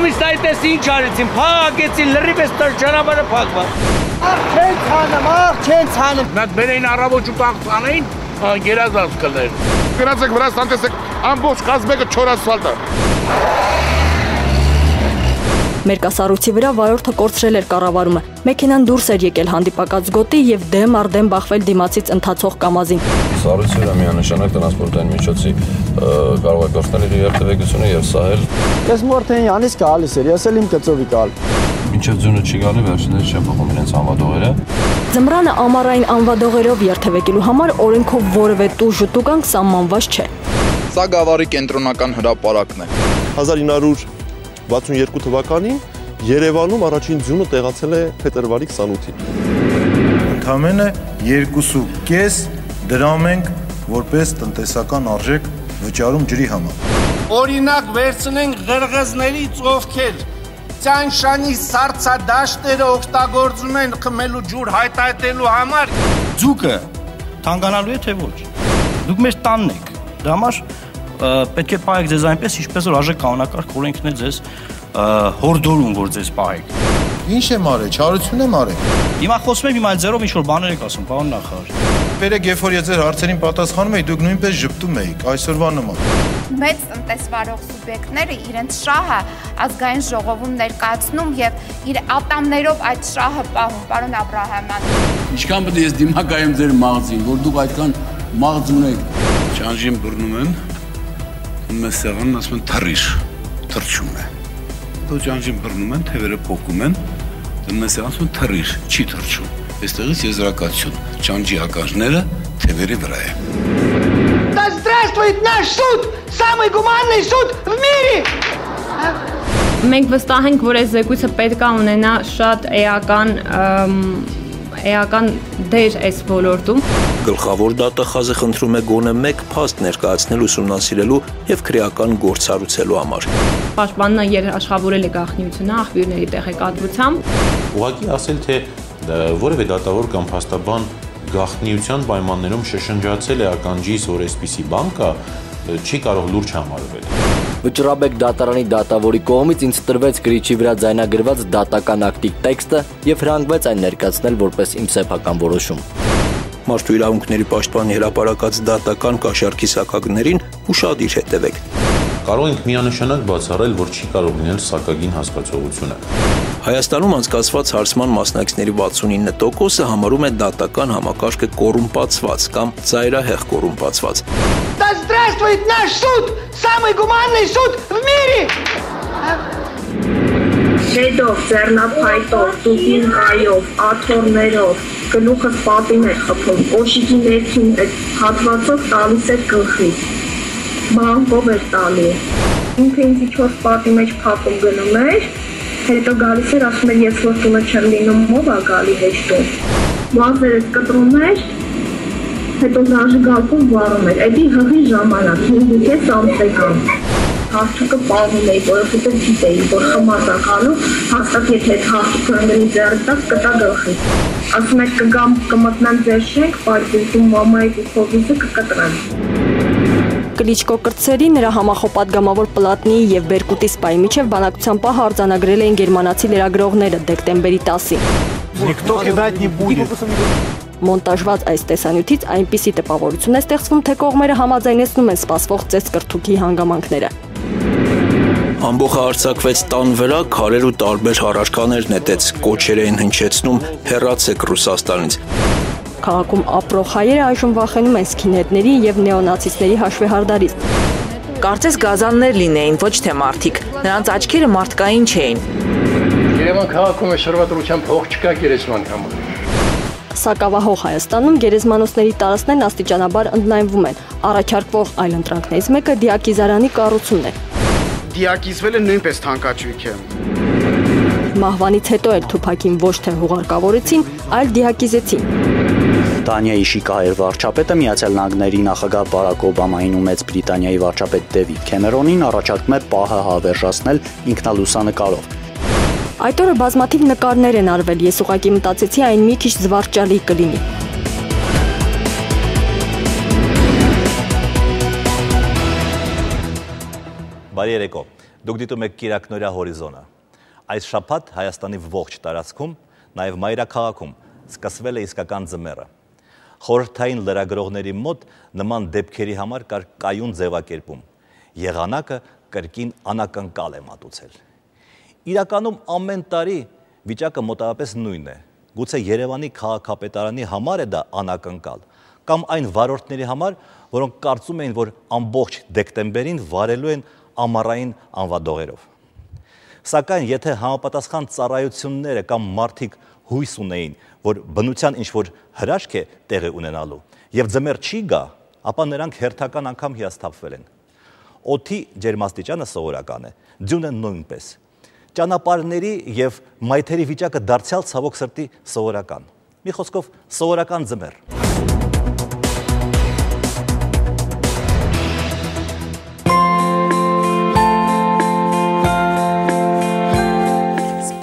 Իսկ այդպես ինչ արեցին, փակեցին, լրիվ էս ճանապարհը փակված։ Աղ չեն ցանում։ Նա բերեին առավոտ ու տաղ ցանեին, գերազանց կլներ։ Գնացեք Վրաստան տեսեք, ամբողջ կազմեկը չոր ասֆալտ է։ Մերկասառույցի վրա վարորդը կորցրել էր կառավարումը։ Մեքենան դուրս էր եկել հանդիպակաց գոտի եւ դեմ առ դեմ բախվել դիմացից ընթացող կամազին։ Սառույցի վրա միանշանակ տրանսպորտային միջոցի կարող է կորցնել իր երթևեկությունը եւ սահել։ Ես մորթեին անից գալիս էր, ես էլ իմ կծովի գալ։ Մինչև ձյունը չի գալի, վերջինները չեն փոխում իրենց անվադողերը։ Ձմռանը ամառային անվադողերով երթևեկելու համար օրենքով որևէ տուժ ու տուգանք սահմանված չէ։ Սա Գավառի կենտրոնական հրապարակն է։ 1962 թվականին Երևանում առաջին ձյունը տեղացել է փետրվարի 28-ին։ Ընդամենը 2.5 դրամ ենք որպես տնտեսական արժեք վճարում ջրի համար։ Օրինակ վերցնենք ղրղզների ծովքեր, Ճանշանի սառցադաշտերը օգտագործում են խմելու ջուր հայտարարելու համար։ Ձուկը թանկանալու է թե ոչ։ Դուք մեր տանն եք։ Դրա համար պետք է պահեք ձեզ այնպես, ինչպես որ արժեք կանոնակարգ օրենքն է ձեզ հորդորում, որ ձեզ պահեք։ Ինչ եմ արել, չարություն եմ արել։ Հիմա խոսում եմ, հիմա այլ ձեռով ինչ-որ բաներ եք ասում, պարոն նախարար։ Երեք երբ որ ձեր հարցերին պատասխանում էի, դուք նույնպես ժպտում էիք, այսօրվա նման։ Մեծ տնտեսվարող սուբյեկտները իրենց շահը ազգային ժողովում ներկայացնում եւ իր ատամներով այդ շահը պահում, պարոն Աբրահամյան։ Ինչքան պետք է ես դիմակայեմ ձեր մաղձին, որ դուք այդքան մաղձ ունեք։ Ճանճին բռնում են, մեզ սեղանն ասում են թռիչ, թռչում է։ Դու ճանճին բռնում են, թևերը փոկում են, մեզ սեղան ասում են թռիչ, չի թռչում։ Այստեղից եզրակացություն, ճանճի ականջները թևերի վրա է։ Да здравствует наш суд, самый гуманный суд в мире! Մենք վստահ ենք, որ այս զեկույցը պետք է ունենա շատ էական դեր այս ոլորտում։ Գլխավոր դատախազը խնդրում է գոնե մեկ փաստ ներկայացնել ուսումնասիրելու եւ քրեական գործառույցելու համար։ Պաշտպանն երաշխավորել է գաղտնիությունը աղբյուրների տեղեկատվությամբ։ Ուղղակի ասել, թե որևէ դատավոր կամ փաստաբան գաղտնիության պայմաններում շշնջացել է ականջիս, որ այսպիսի բան կա, չի կարող լուրջ համարվել։ Վճռաբեկ դատարանի դատավորի կողմից ինձ տրվեց գրիչի վրա ձայնագրված դատական ակտի տեքստը եւ հրանգվեց այն ներկայացնել որպես իմ սեփական որոշում։ Մարդու իրավունքների պաշտպանի հրապարակած դատական կաշառքի սակագներին ուշադիր հետևեք։ Կարող ենք միանշանակ բացառել, որ չի կարող լինել սակագին հասկացողությունը։ Հայաստանում անցկացված հարցման մասնակիցների 69%-ը համարում է դատական համակարգը կոռումպացված կամ ծայրահեղ կոռումպացված։ Да здравствует наш суд, самый гуманный суд в мире! Շեդով, ձեռնափայտով, տուտին կայով, աթոռներով, գլուխը պատին է խփում, կոշիկի ներքին հատվածով տալիս է գլխից, բանկով էր տալի։ Ինքը ինձի 4 պատի մեջ փակում գնում էր, հետո գալիս էր, ասում էր, ես որ տունը չեմ լինում, ով է գալի հեշտում։ Մազերը կտրում էր, հետո զաժգալքում վառում էր, էդի հղի ժամանակ, 5 ամսեկան։ Հարցուկը պահում էի, որովհետև գիտեի, որ խմածականում հաստատ եթե այդ հարցուկը ընգրի ձեռի տակ կտա գլխից։ Ասում եք կգամ կմտնեմ ձեր շենք, պարզություն մամայի ու քովիզը կկտրեմ։ Կլիչկո կրտսերի, նրա համախոհ պատգամավոր Պլատնիի եւ Բերկուտի սպայի միջև բանակցության պահը արձանագրել էին գերմանացի լրագրողները դեկտեմբերի 10-ին։ Никто кидать не будет։ Մոնտաժված այս տեսանյութից այնպիսի տպավորություն է ստեղծվում, թե կողմերը համաձայնեցնում են սպասվող ծեծկրթուքի հանգամանքները։ Ամբողը արձակվեց տան վրա, քարեր ու տարբեր առարկաներ նետեց, կոչեր էին հնչեցնում հեռացեք Ռուսաստանից։ Քաղաքում ապրող հայերը այժմ վախենում են սքինհեդների եւ նեոնացիստների հաշվեհարդարից։ Կարծես գազաններ լինեին, ոչ թե մարդիկ։ Նրանց աչքերը մարդկային չէին։ Երևան քաղաքում է շրջադրության փող չկա գերեզման համար։ Սակավահող Հայաստանում գերեզմանոցների տարածքներն աստիճանաբար ընդլայնվում են։ Առաջարկվող այլ ընտրանքներից մեկը դիակիզարանի կառուցումն է։ Դիակիզվելը նույնպես թանկաճույք է։ Մահվանից հետո էլ Թուփակին ոչ թե հուղարկավորեցին, այլ դիակիզեցին։ Դանիայի շիկահայր վարչապետը Միացյալ Նահանգների նախագահ Բարակ Օբամային ու Մեծ Բրիտանիայի վարչապետ Դեվիդ Քեմերոնին առաջարկում է պահը հավերժացնել ինքնալուսանկարով։ Այդ օրը բազմաթիվ նկարներ են արվել, ես ուղղակի մտածեցի այն մի քիչ զվարճալի կլինի։ Բարի երեկո։ Դուք դիտում եք Կիրակնորյա հորիզոնը։ Այս շաբաթ Հայաստանի ողջ տարածքում, նաև մայրաքաղաքում սկսվել է իսկական ձմեռը։ Խորհրդային լրագրողների մոտ նման դեպքերի համար կար կայուն ձևակերպում։ Եղանակը կրկին անակնկալ է մատուցել։ Իրականում ամեն տարի վիճակը մոտավորապես նույնն է։ Գուցե Երևանի քաղաքապետարանի համար է դա անակնկալ, կամ այն վարորդների համար, որոնք կարծում էին, որ ամբողջ դեկտեմբերին վարելու են ամառային անվադողերով։ Սակայն եթե համապատասխան ծառայությունները կամ մարդիկ հույս ունեին, որ բնության ինչ-որ հրաշք է տեղի ունենալու, եւ ձմեռ չի գա, ապա նրանք հերթական անգամ հիասթափվել են։ Օդի ջերմաստիճանը սովորական է, ձյունը նույնպես։ Ճանապարհների եւ մայթերի վիճակը դարձյալ ցավոք սրտի սովորական։ Մի խոսքով սովորական ձմեռ։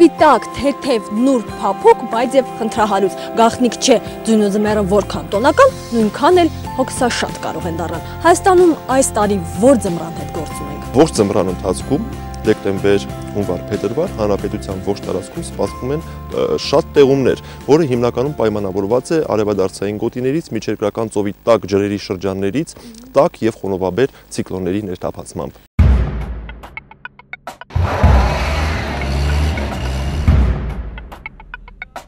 Սպիտակ, թեթև, նուրբ, փափուկ, բայց եւ խնդրահարույց, գաղտնիք չէ, ձյունը ձմեռը որքան տոնական, նույնքան էլ հոգսաշատ կարող են դառնալ։ Հայաստանում այս տարի որ ձմռան հետ գործ ունենք։ Ողջ ձմռան ընթացքում դեկտեմբեր, հունվար, փետրվար հանրապետության ողջ տարածքում սպասվում են շատ տեղումներ, որը հիմնականում պայմանավորված է արևադարձային գոտիներից, միջերկրական ծովի տաք ջրերի շրջաններից, տաք եւ խոնովաբեր ցիկլոնների ներթափանցմամբ։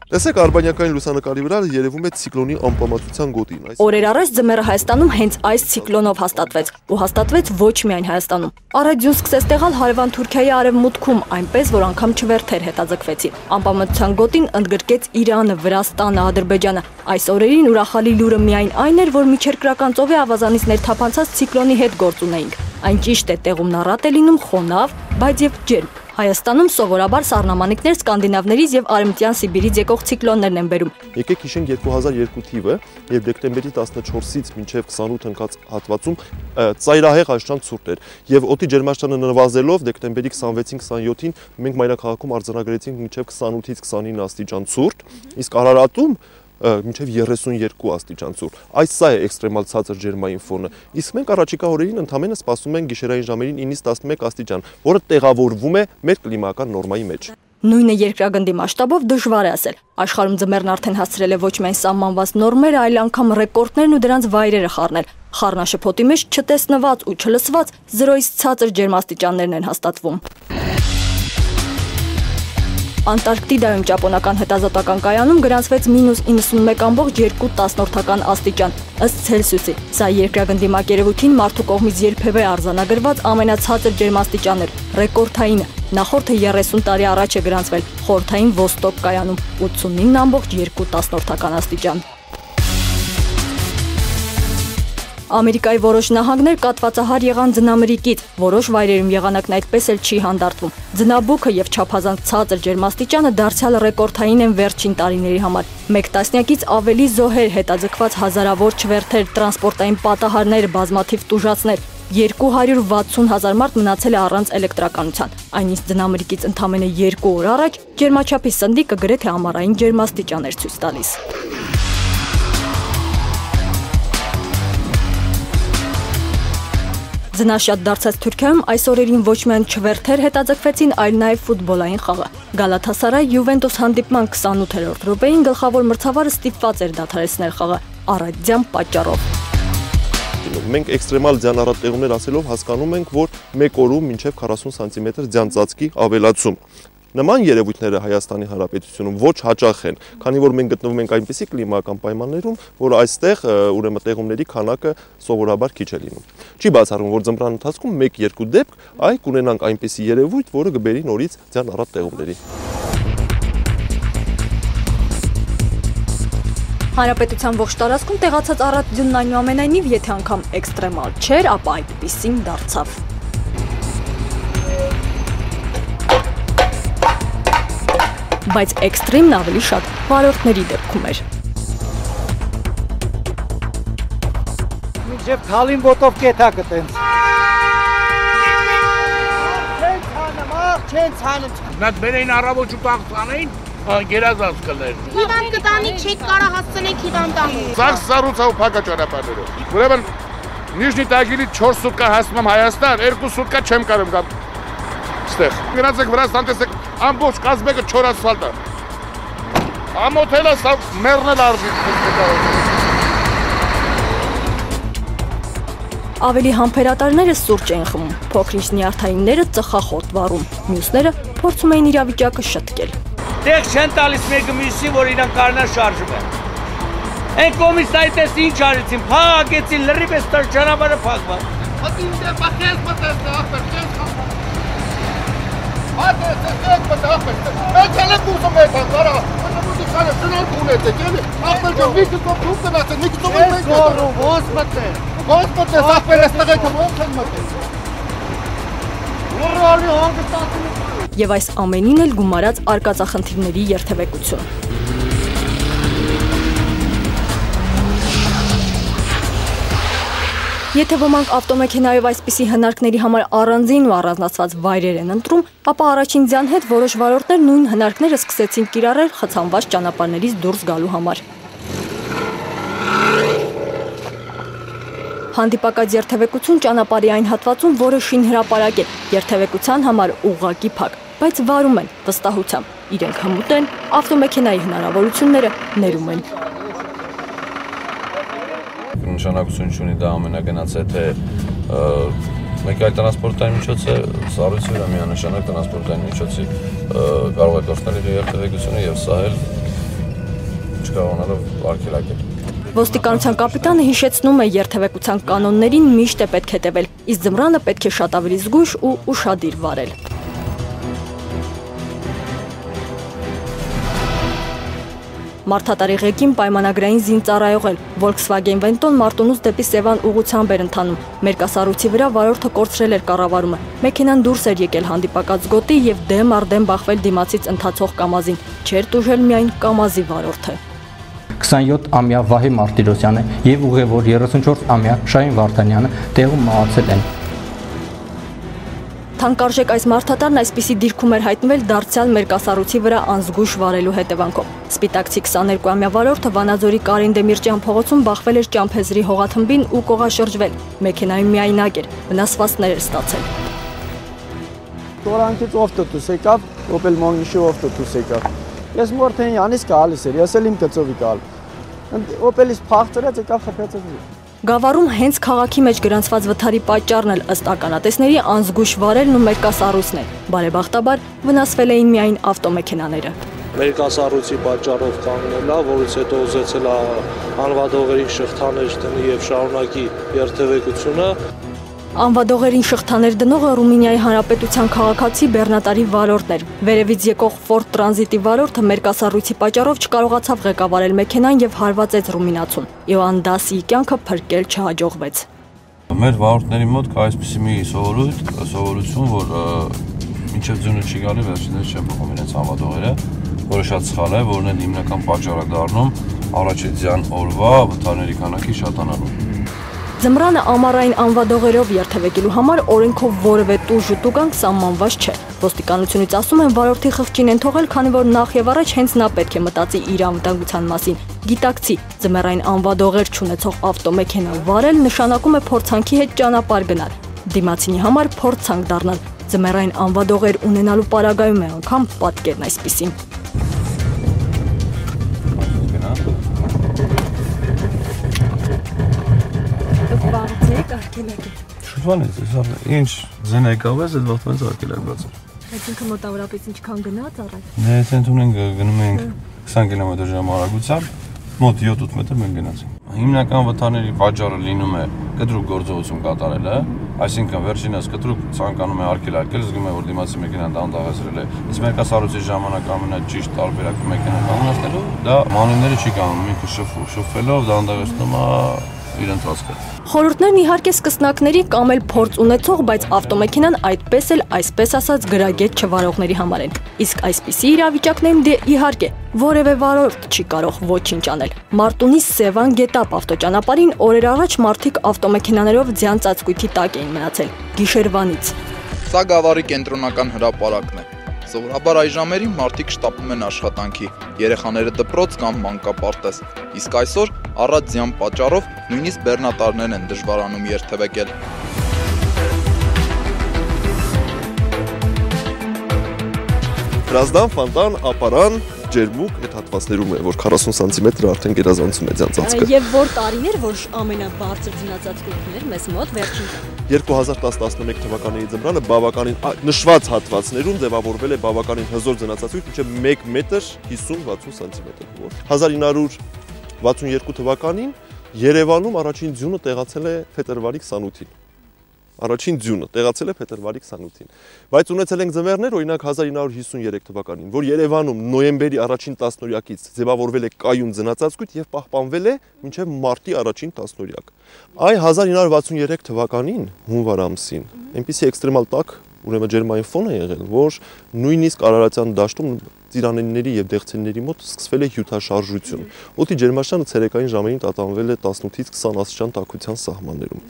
Տեսեք արբանյակային լուսանկարի վրա երևում է ցիկլոնի անպամատության գոտին։ Օրեր առաջ ձմեռը Հայաստանում հենց այս ցիկլոնով հաստատվեց, ու հաստատվեց ոչ միայն Հայաստանում։ Առայձյուն սկսեց տեղալ հարևան Թուրքիայի արևմուտքում, այնպես որ անգամ չվերթեր հետաձգվեցին։ Անպամատության գոտին ընդգրկեց Իրանը, Վրաստանը, Ադրբեջանը։ Այս օրերին ուրախալի լուրը միայն այն էր, որ միջերկրական ծովի ավազանից ներթափանցած ցիկլոնի հետ գործ ունեինք։ Այն ճիշտ է, տեղումն առատ է լինում խոնավ, բայց եւ ջերմ։ Հայաստանում սովորաբար սառնամանիքներ սկանդինավներից եւ արևմտյան Սիբիրից եկող ցիկլոններն են բերում։ Եկեք հիշենք 2002 թիվը եւ դեկտեմբերի 14-ից մինչեւ 28 ընկած հատվածում ծայրահեղ աշնան ցուրտ էր եւ օդի ջերմաստիճանը նվազելով դեկտեմբերի 26-ին 27-ին մենք մայրաքաղաքում արձանագրեցինք մինչեւ 28-ից 29 աստիճան ցուրտ, իսկ Արարատում մինչև 32 աստիճան ցուրտ։ Այս սա է էքստրեմալ ցածր ջերմային ֆոնը։ Իսկ մենք առաջիկա օրերին ընդամենը սպասում ենք գիշերային ժամերին 9-ից 11 աստիճան, որը տեղավորվում է մեր կլիմական նորմայի մեջ։ Նույնը երկրագնդի մասշտաբով դժվար է ասել։ Աշխարհում ձմեռն արդեն հասցրել է ոչ միայն սահմանված նորմերը, այլ անգամ ռեկորդներն ու դրանց վայրերը խառնել։ Խառնաշփոթի մեջ չտեսնված ու չլսված 0-ից ցածր ջերմաստիճաններն են հաստատվում։ Անտարկտիդայում ճապոնական հետազոտական կայանում գրանցվեց -91.2 աստիճան ըստ Ցելսիուսի։ Սա երկրագնդի մակերևույթին մարդու կողմից երբևէ արձանագրված ամենացածր ջերմաստիճանն էր, ռեկորդայինը։ Նախորդը 30 տարի առաջ է գրանցվել խորհրդային Ոստոկ կայանում 89.2 աստիճան։ Ամերիկայի որոշ նահանգներ կատվածահար եղան ձնամրիկից, որոշ վայրերում եղանակն այդպես էլ չի հանդարտվում։ Ձնաբուքը եւ չափազանց ցածր ջերմաստիճանը դարձյալ ռեկորդային են վերջին տարիների համար։ Մեկ տասնյակից ավելի զոհեր, հետաձգված հազարավոր չվերթեր, տրանսպորտային պատահարներ, բազմաթիվ տուժածներ։ 260,000 մարդ մնացել է առանց էլեկտրականության։ Այն իսկ ձնամրիկից ընդամենը 2 օր առաջ ջերմաչափի սնդիկը գրեթե ամառային ջերմաստիճան էր ցույց տալիս։ Ձնաշատ դարձած Թուրքիայում այս օրերին ոչ միայն չվերթեր հետաձգվեցին, այլ նաև ֆուտբոլային խաղը։ Գալաթասարայ Յուվենտուս հանդիպման 28-րդ րոպեին գլխավոր մրցավարը ստիպված էր դադարեցնել խաղը առատյան պատճառով։ Մենք էքստրեմալ ձյան առատ տեղումներ ասելով հասկանում ենք, որ մեկ օրում մինչև 40 սանտիմետր ձյան ծածկի ավելացում։ Նման երևույթները Հայաստանի Հանրապետությունում ոչ հաճախ են, քանի որ մենք գտնվում ենք այնպիսի կլիմական պայմաններում, որ այստեղ ուրեմն տեղումների քանակը սովորաբար քիչ է լինում։ Չի բացառվում, որ ձմռան ընթացքում 1-2 դեպք այ կունենանք այնպիսի երևույթ, որը կբերի նորից ձյան առատ տեղումների։ Հանրապետության ողջ տարածքում տեղացած առատ ձյունն այնուամենայնիվ, եթե անգամ էքստրեմալ չէր, ապա այդպիսին դարձավ։ Բայց էքստրեմն ավելի շատ վարորդների դեպքում էր։ Մինչև թալին ոտով կետակը տենց։ Չեն ցանում։ Նա բերեին առավոտ ու տաղ ցանեին, գերազանց կներ։ Հիվանդ կտանի չեք կարա հասցնեք հիվանդանու։ Սաղ սառուցա ու փակա ճանապարհներով։ Ուրեմն Նիժնի Տագիլից 4 սուտկա հասնում եմ Հայաստան, 2 սուտկա չեմ կարող գալ Ստեղ։ Գնացեք Վրաստան, տեսեք ամբողջ կազմեկը 4 ասֆալտ է։ Ամոթելը սա մեռնել արժի։ Ավելի համբերատարները սուրճ են խմում, փոքրինչ նյարդայինները ծխախոտ վառում, մյուսները փորձում էին իրավիճակը շտկել։ Տեղ չեն տալիս մեկը մյուսին, որ իրան կարնա շարժում է։ Այն կոմիսայի պես ինչ արեցին, փաղագեցին, լրիվ էս ճանապարհը փակված։ Հատինը բախես մտած ախպեր, չես խաղում։ Հատես մտած, մեծ էլ բուսում է կարա։ Անը շնորհ ունեցեք, էլի։ Ախպեր ջան, մի քիչ դուք գնացեք, մի քիչ մենք գորում, ոնց մտել։ Ոնց մտել, ախպեր էս տղեկը ոնց են մտել։ Ուրալի հանգստացնում։ Եվ այս ամենին էլ գումարած արկածախնդիրների երթևեկություն։ Եթե ոմանք ավտոմեքենայով այսպիսի հնարքների համար առանձին ու առանձնացված վայրեր են ընտրում, ապա առաջին ձյան հետ որոշ վարորդներ նույն հնարքները սկսեցին կիրառել խցանված ճանապարհներից դուրս գալու համար։ Հանդիպակաց երթևեկություն ճանապարհի այն հատվածում, որը շինհրապարակ է, երթևեկության համար ուղղակի փակ, բայց վարում են վստահությամբ, իրենք հմուտ են, ավտոմեքենայի հնարավորությունները ներում են։ Նշանակություն չունի դա ամենագնացը, թե մեկ այլ տրանսպորտային միջոց է, սառույցի վրա միանշանակ տրանսպորտային միջոցի կարող է կորցնել իր երթևեկությունը եւ սա էլ չկարողանալով արգելակել։ Ոստիկանության կապիտանը հիշեցնում է երթևեկության կանոններին միշտ է պետք հետևել, իսկ ձմռանը պետք է շատ ավելի զգույշ ու ուշադիր վարել։ Մարդատարի ղեկին պայմանագրային զինծառայող էլ Volkswagen Vento-ն Մարտունուց դեպի Սևան ուղղությամբ էր ընթանում։ Մերկասառույցի վրա վարորդը կորցրել էր կառավարումը։ Մեքենան դուրս էր եկել հանդիպակաց գոտի եւ դեմ առ դեմ բախվել դիմացից ընթացող կամազին։ Չէր տուժել միայն կամազի վարորդը։ 27-ամյա Վահե Մարտիրոսյանը եւ ուղևոր 34-ամյա Շահին Վարդանյանը տեղում մահացել են։ Թանկարժեք այս մարդատարն այսպիսի դիրքում էր հայտնվել դարձյալ մերկասառույցի վրա անզգույշ վարելու հետևանքով։ Սպիտակցի 22-ամյա վարորդը Վանաձորի Կարին Դեմիրճյան փողոցում բախվել էր ճամփեզրի հողաթմբին ու կողաշրջվել։ Մեքենայում միայնակ էր, վնասվածքներ էր ստացել։ Տորանքից ավտոբուս եկավ, Opel Magnus-ի ավտոբուս եկավ։ Ես մորթեն յանից գալիս էր, ես էլ իմ գծովի գալ։ Opel-ից փախցրած եկավ խփեցած։ Գավառում հենց քաղաքի մեջ գրանցված վթարի պատճառն էլ ըստ ականատեսների անզգույշ վարելն ու մերկասառույցն էր։ Բարեբախտաբար վնասվել էին միայն ավտոմեքենաները։ Մերկասառույցի պատճառով կանգնելա, որից հետո ուզեցել անվադողերին շղթաներ դնի եւ շարունակի երթևեկությունը։ Անվադողերին շղթաներ դնողը Ռումինիայի Հանրապետության քաղաքացի բեռնատարի վարորդն էր։ Վերևից եկող Ford Transit-ի վարորդը մերկասառույցի պատճառով չկարողացավ ղեկավարել մեքենան եւ հարվածեց ռումինացուն։ Իոան Դասիի կյանքը փրկել չհաջողվեց։ Մեր վարորդների մոտ կա այսպիսի մի սովորություն, որ մինչև ձյունը չի գալի, վերջինները չեն փոխում իրենց անվադողերը, որը շատ սխալ է, որն էլ հիմնական պատճառ է դառնում առաջիցյան օրվա վթարների քանակի շատանալու։ Ձմռանը ամառային անվադողերով երթևեկելու համար օրենքով որևէ տուժ ու տուգանք սահմանված չէ։ Ոստիկանությունից ասում են վարորդի խղճին են թողել, քանի որ նախ եւ առաջ հենց նա պետք է մտածի իր անվտանգության մասին։ Գիտակցի, ձմեռային անվադողեր չունեցող ավտոմեքենա վարել նշանակում է փորձանքի հետ ճանապարհ գնալ։ Դիմացինի համար փորձանք դառնալ։ Ձմեռային անվադողեր ունենալու պարագայում է անգամ պատկերն այսպիսին։ Շուտվանից, ինչ զեն եկավ ես, այդ վաղտվանից արկելակ բացր։ Այդ ինքը մոտավորապես ինչքան գնաց առայ։ Դե այսինքն ունենք գնում ենք 20 կմ/ժ արագությամբ, մոտ 7-8 մետր մենք գնացինք։ Հիմնական վթարների պատճառը լինում է կտրուկ գործողություն կատարելը, այսինքն վերջինս կտրուկ ցանկանում է արկելակել, զգում է որ դիմացի մեքենան դանդաղեցրել է։ Իսկ մերկասառույցի ժամանակ ամենաճիշտ տարբերակը մեքենան կանգնեցնելու դա մանուվները չի կանգնում, ինքը շփվելով դանդաղեցնում է իր ընթացքը։ Խորհուրդներն իհարկե սկսնակների կամ էլ փորձ ունեցող, բայց ավտոմեքենան այդպես էլ այսպես ասած գրագետ չվարողների համար են։ Իսկ այսպիսի իրավիճակներում դե իհարկե որևէ վարորդ չի կարող ոչինչ անել։ Մարտունի Սևան Գետապ ավտոճանապարհին օրեր առաջ մարդիկ ավտոմեքենաներով ձյան ծածկույթի տակ էին մնացել գիշերվանից։ Սա Գավառի կենտրոնական հրապարակն է։ Սովորաբար այս ժամերին մարդիկ շտապում են աշխատանքի, երեխաները դպրոց կամ մանկապարտեզ, իսկ այսօր առատ ձյան պատճառով նույնիսկ բեռնատարներն են դժվարանում երթևեկել։ Հրազդան, ֆանտան, ապարան, ջերմուկ այդ հատվածներում է, որ 40 սանտիմետր արդեն գերազանցում է ձյան ծածկը։ Եվ որ տարիներ, որ ամենաբարձր ձնածածկություններ մեզ մոտ վերջին 2010-11 թվականների ձմռանը բավականին նշված հատվածներում ձևավորվել է բավականին հզոր ձնածածկույթ մինչև 1 մետր 50-60 սանտիմետր։ 1962 թվականին Երևանում առաջին ձյունը տեղացել է փետրվարի 28-ին։ Առաջին ձյունը տեղացել է փետրվարի 28-ին։ Բայց ունեցել ենք ձմեռներ, օրինակ 1953 թվականին, որ Երևանում նոյեմբերի առաջին տասնօրյակից ձևավորվել է կայուն ձնածածկույթ եւ պահպանվել է մինչեւ մարտի առաջին տասնօրյակ։ Այ 1963 թվականին հունվար ամսին այնպիսի էքստրեմալ տաք, ուրեմն ջերմային ֆոն է եղել, որ նույնիսկ Արարատյան դաշտում ծիրանենիների եւ դեղցենների մոտ սկսվել է հյութաշարժություն։ Օդի ջերմաստիճանը ցերեկային ժամերին տատանվել է 18-ից 20 աստիճան տաքության սահմաններում։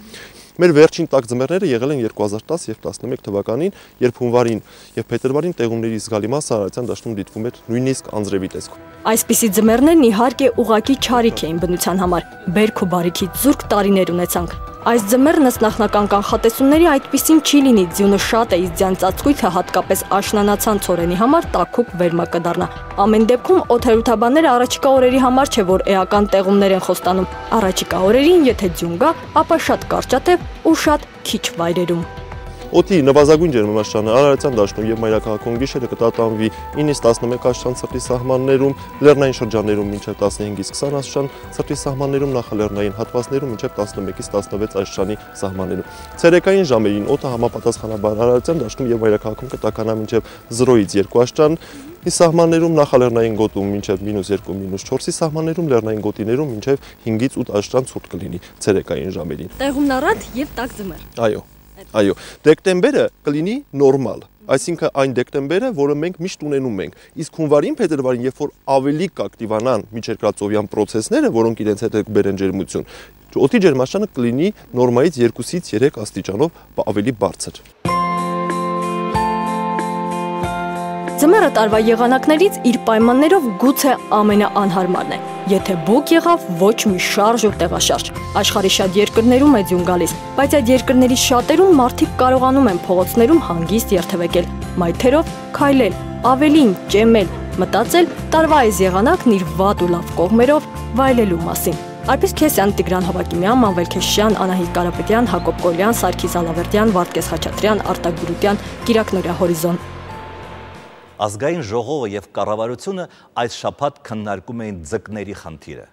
Մեր վերջին տաք ձմեռները եղել են 2010 եւ 11 թվականին, երբ հունվարին եւ փետրվարին տեղումների զգալի մասը Արարատյան դաշտում դիտվում էր նույնիսկ անձրևի տեսքով։ Այսպիսի ձմեռներն իհարկե ուղղակի չարիք էին բնության համար։ Բերք ու բարիքի զուրկ տարիներ ունեցանք։ Այս ձմեռն ըստ նախնական կանխատեսումների այդպիսին չի լինի, ձյունը շատ է, իսկ ձյան ծածկույթը հատկապես աշնանացան ցորենի համար տաքուկ վերմակ կդառնա։ Ամեն դեպքում օդերութաբանները առաջիկա օրերի համար չէ, որ էական տեղումներ են խոստանում։ Առաջիկա օրերին, եթե ձյուն գա, ապա շատ կարճատև ու շատ քիչ վայրերում։ Օդի նվազագույն ջերմամասշանը Արարատյան դաշտում եւ մայրաքաղաքում գիշերը կտատանվի 9-ից 11 աստիճան ցրտի սահմաններում, լեռնային շրջաններում մինչեւ 15-ից 20 աստիճան ցրտի սահմաններում, նախալեռնային հատվածներում մինչեւ 11-ից 16 աստիճանի սահմաններում։ Ցերեկային ժամերին օդը համապատասխանաբար Արարատյան դաշտում եւ մայրաքաղաքում կտականա մինչեւ 0-ից 2 աստիճան, սահմաններում նախալեռնային գոտում մինչև -2, -4-ի սահմաններում, լեռնային գոտիներում մինչև 5-ից 8 աստիճան ցուրտ կլինի ցերեկային ժամերին։ Տեղումն առատ եւ տաք ձմեռ։ Այո, դեկտեմբերը կլինի նորմալ, այսինքն այն դեկտեմբերը, որը մենք միշտ ունենում ենք, իսկ հունվարին, փետրվարին, երբ որ ավելի կակտիվանան միջերկրածովյան պրոցեսները, որոնք իրենց հետ կբերեն ջերմություն, օդի ջերմաստիճանը կլինի նորմայից 2-ից 3 աստիճանով ավելի բարձր։ Ձմեռը տարվա եղանակներից իր պայմաններով գուցե ամենաանհարմարն է։ Եթե բուք եղավ, ոչ մի շարժ ու տեղաշարժ։ Աշխարհի շատ երկրներում է ձյուն գալիս, բայց այդ երկրների շատերում մարդիկ կարողանում են փողոցներում հանգիստ երթևեկել, մայթերով քայլել, ավելին ճեմել, մտածել տարվա այս եղանակն իր վատ ու լավ կողմերով վայելելու մասին։ Արփիս Քեսյան, Տիգրան Հովակիմյան, Մանվել Քեշյան, Անահիտ Կարապետյան, Հակոբ Կոլյան, Սարգիս Ալավերդյան, Վարդգես Խաչատրյան, Արտակ Գրուտյան, Կիրակ Նորյա, Հորիզոն։ Ազգային ժողովը եւ կառավարությունը այս շաբաթ քննարկում էին ձկների խնդիրը։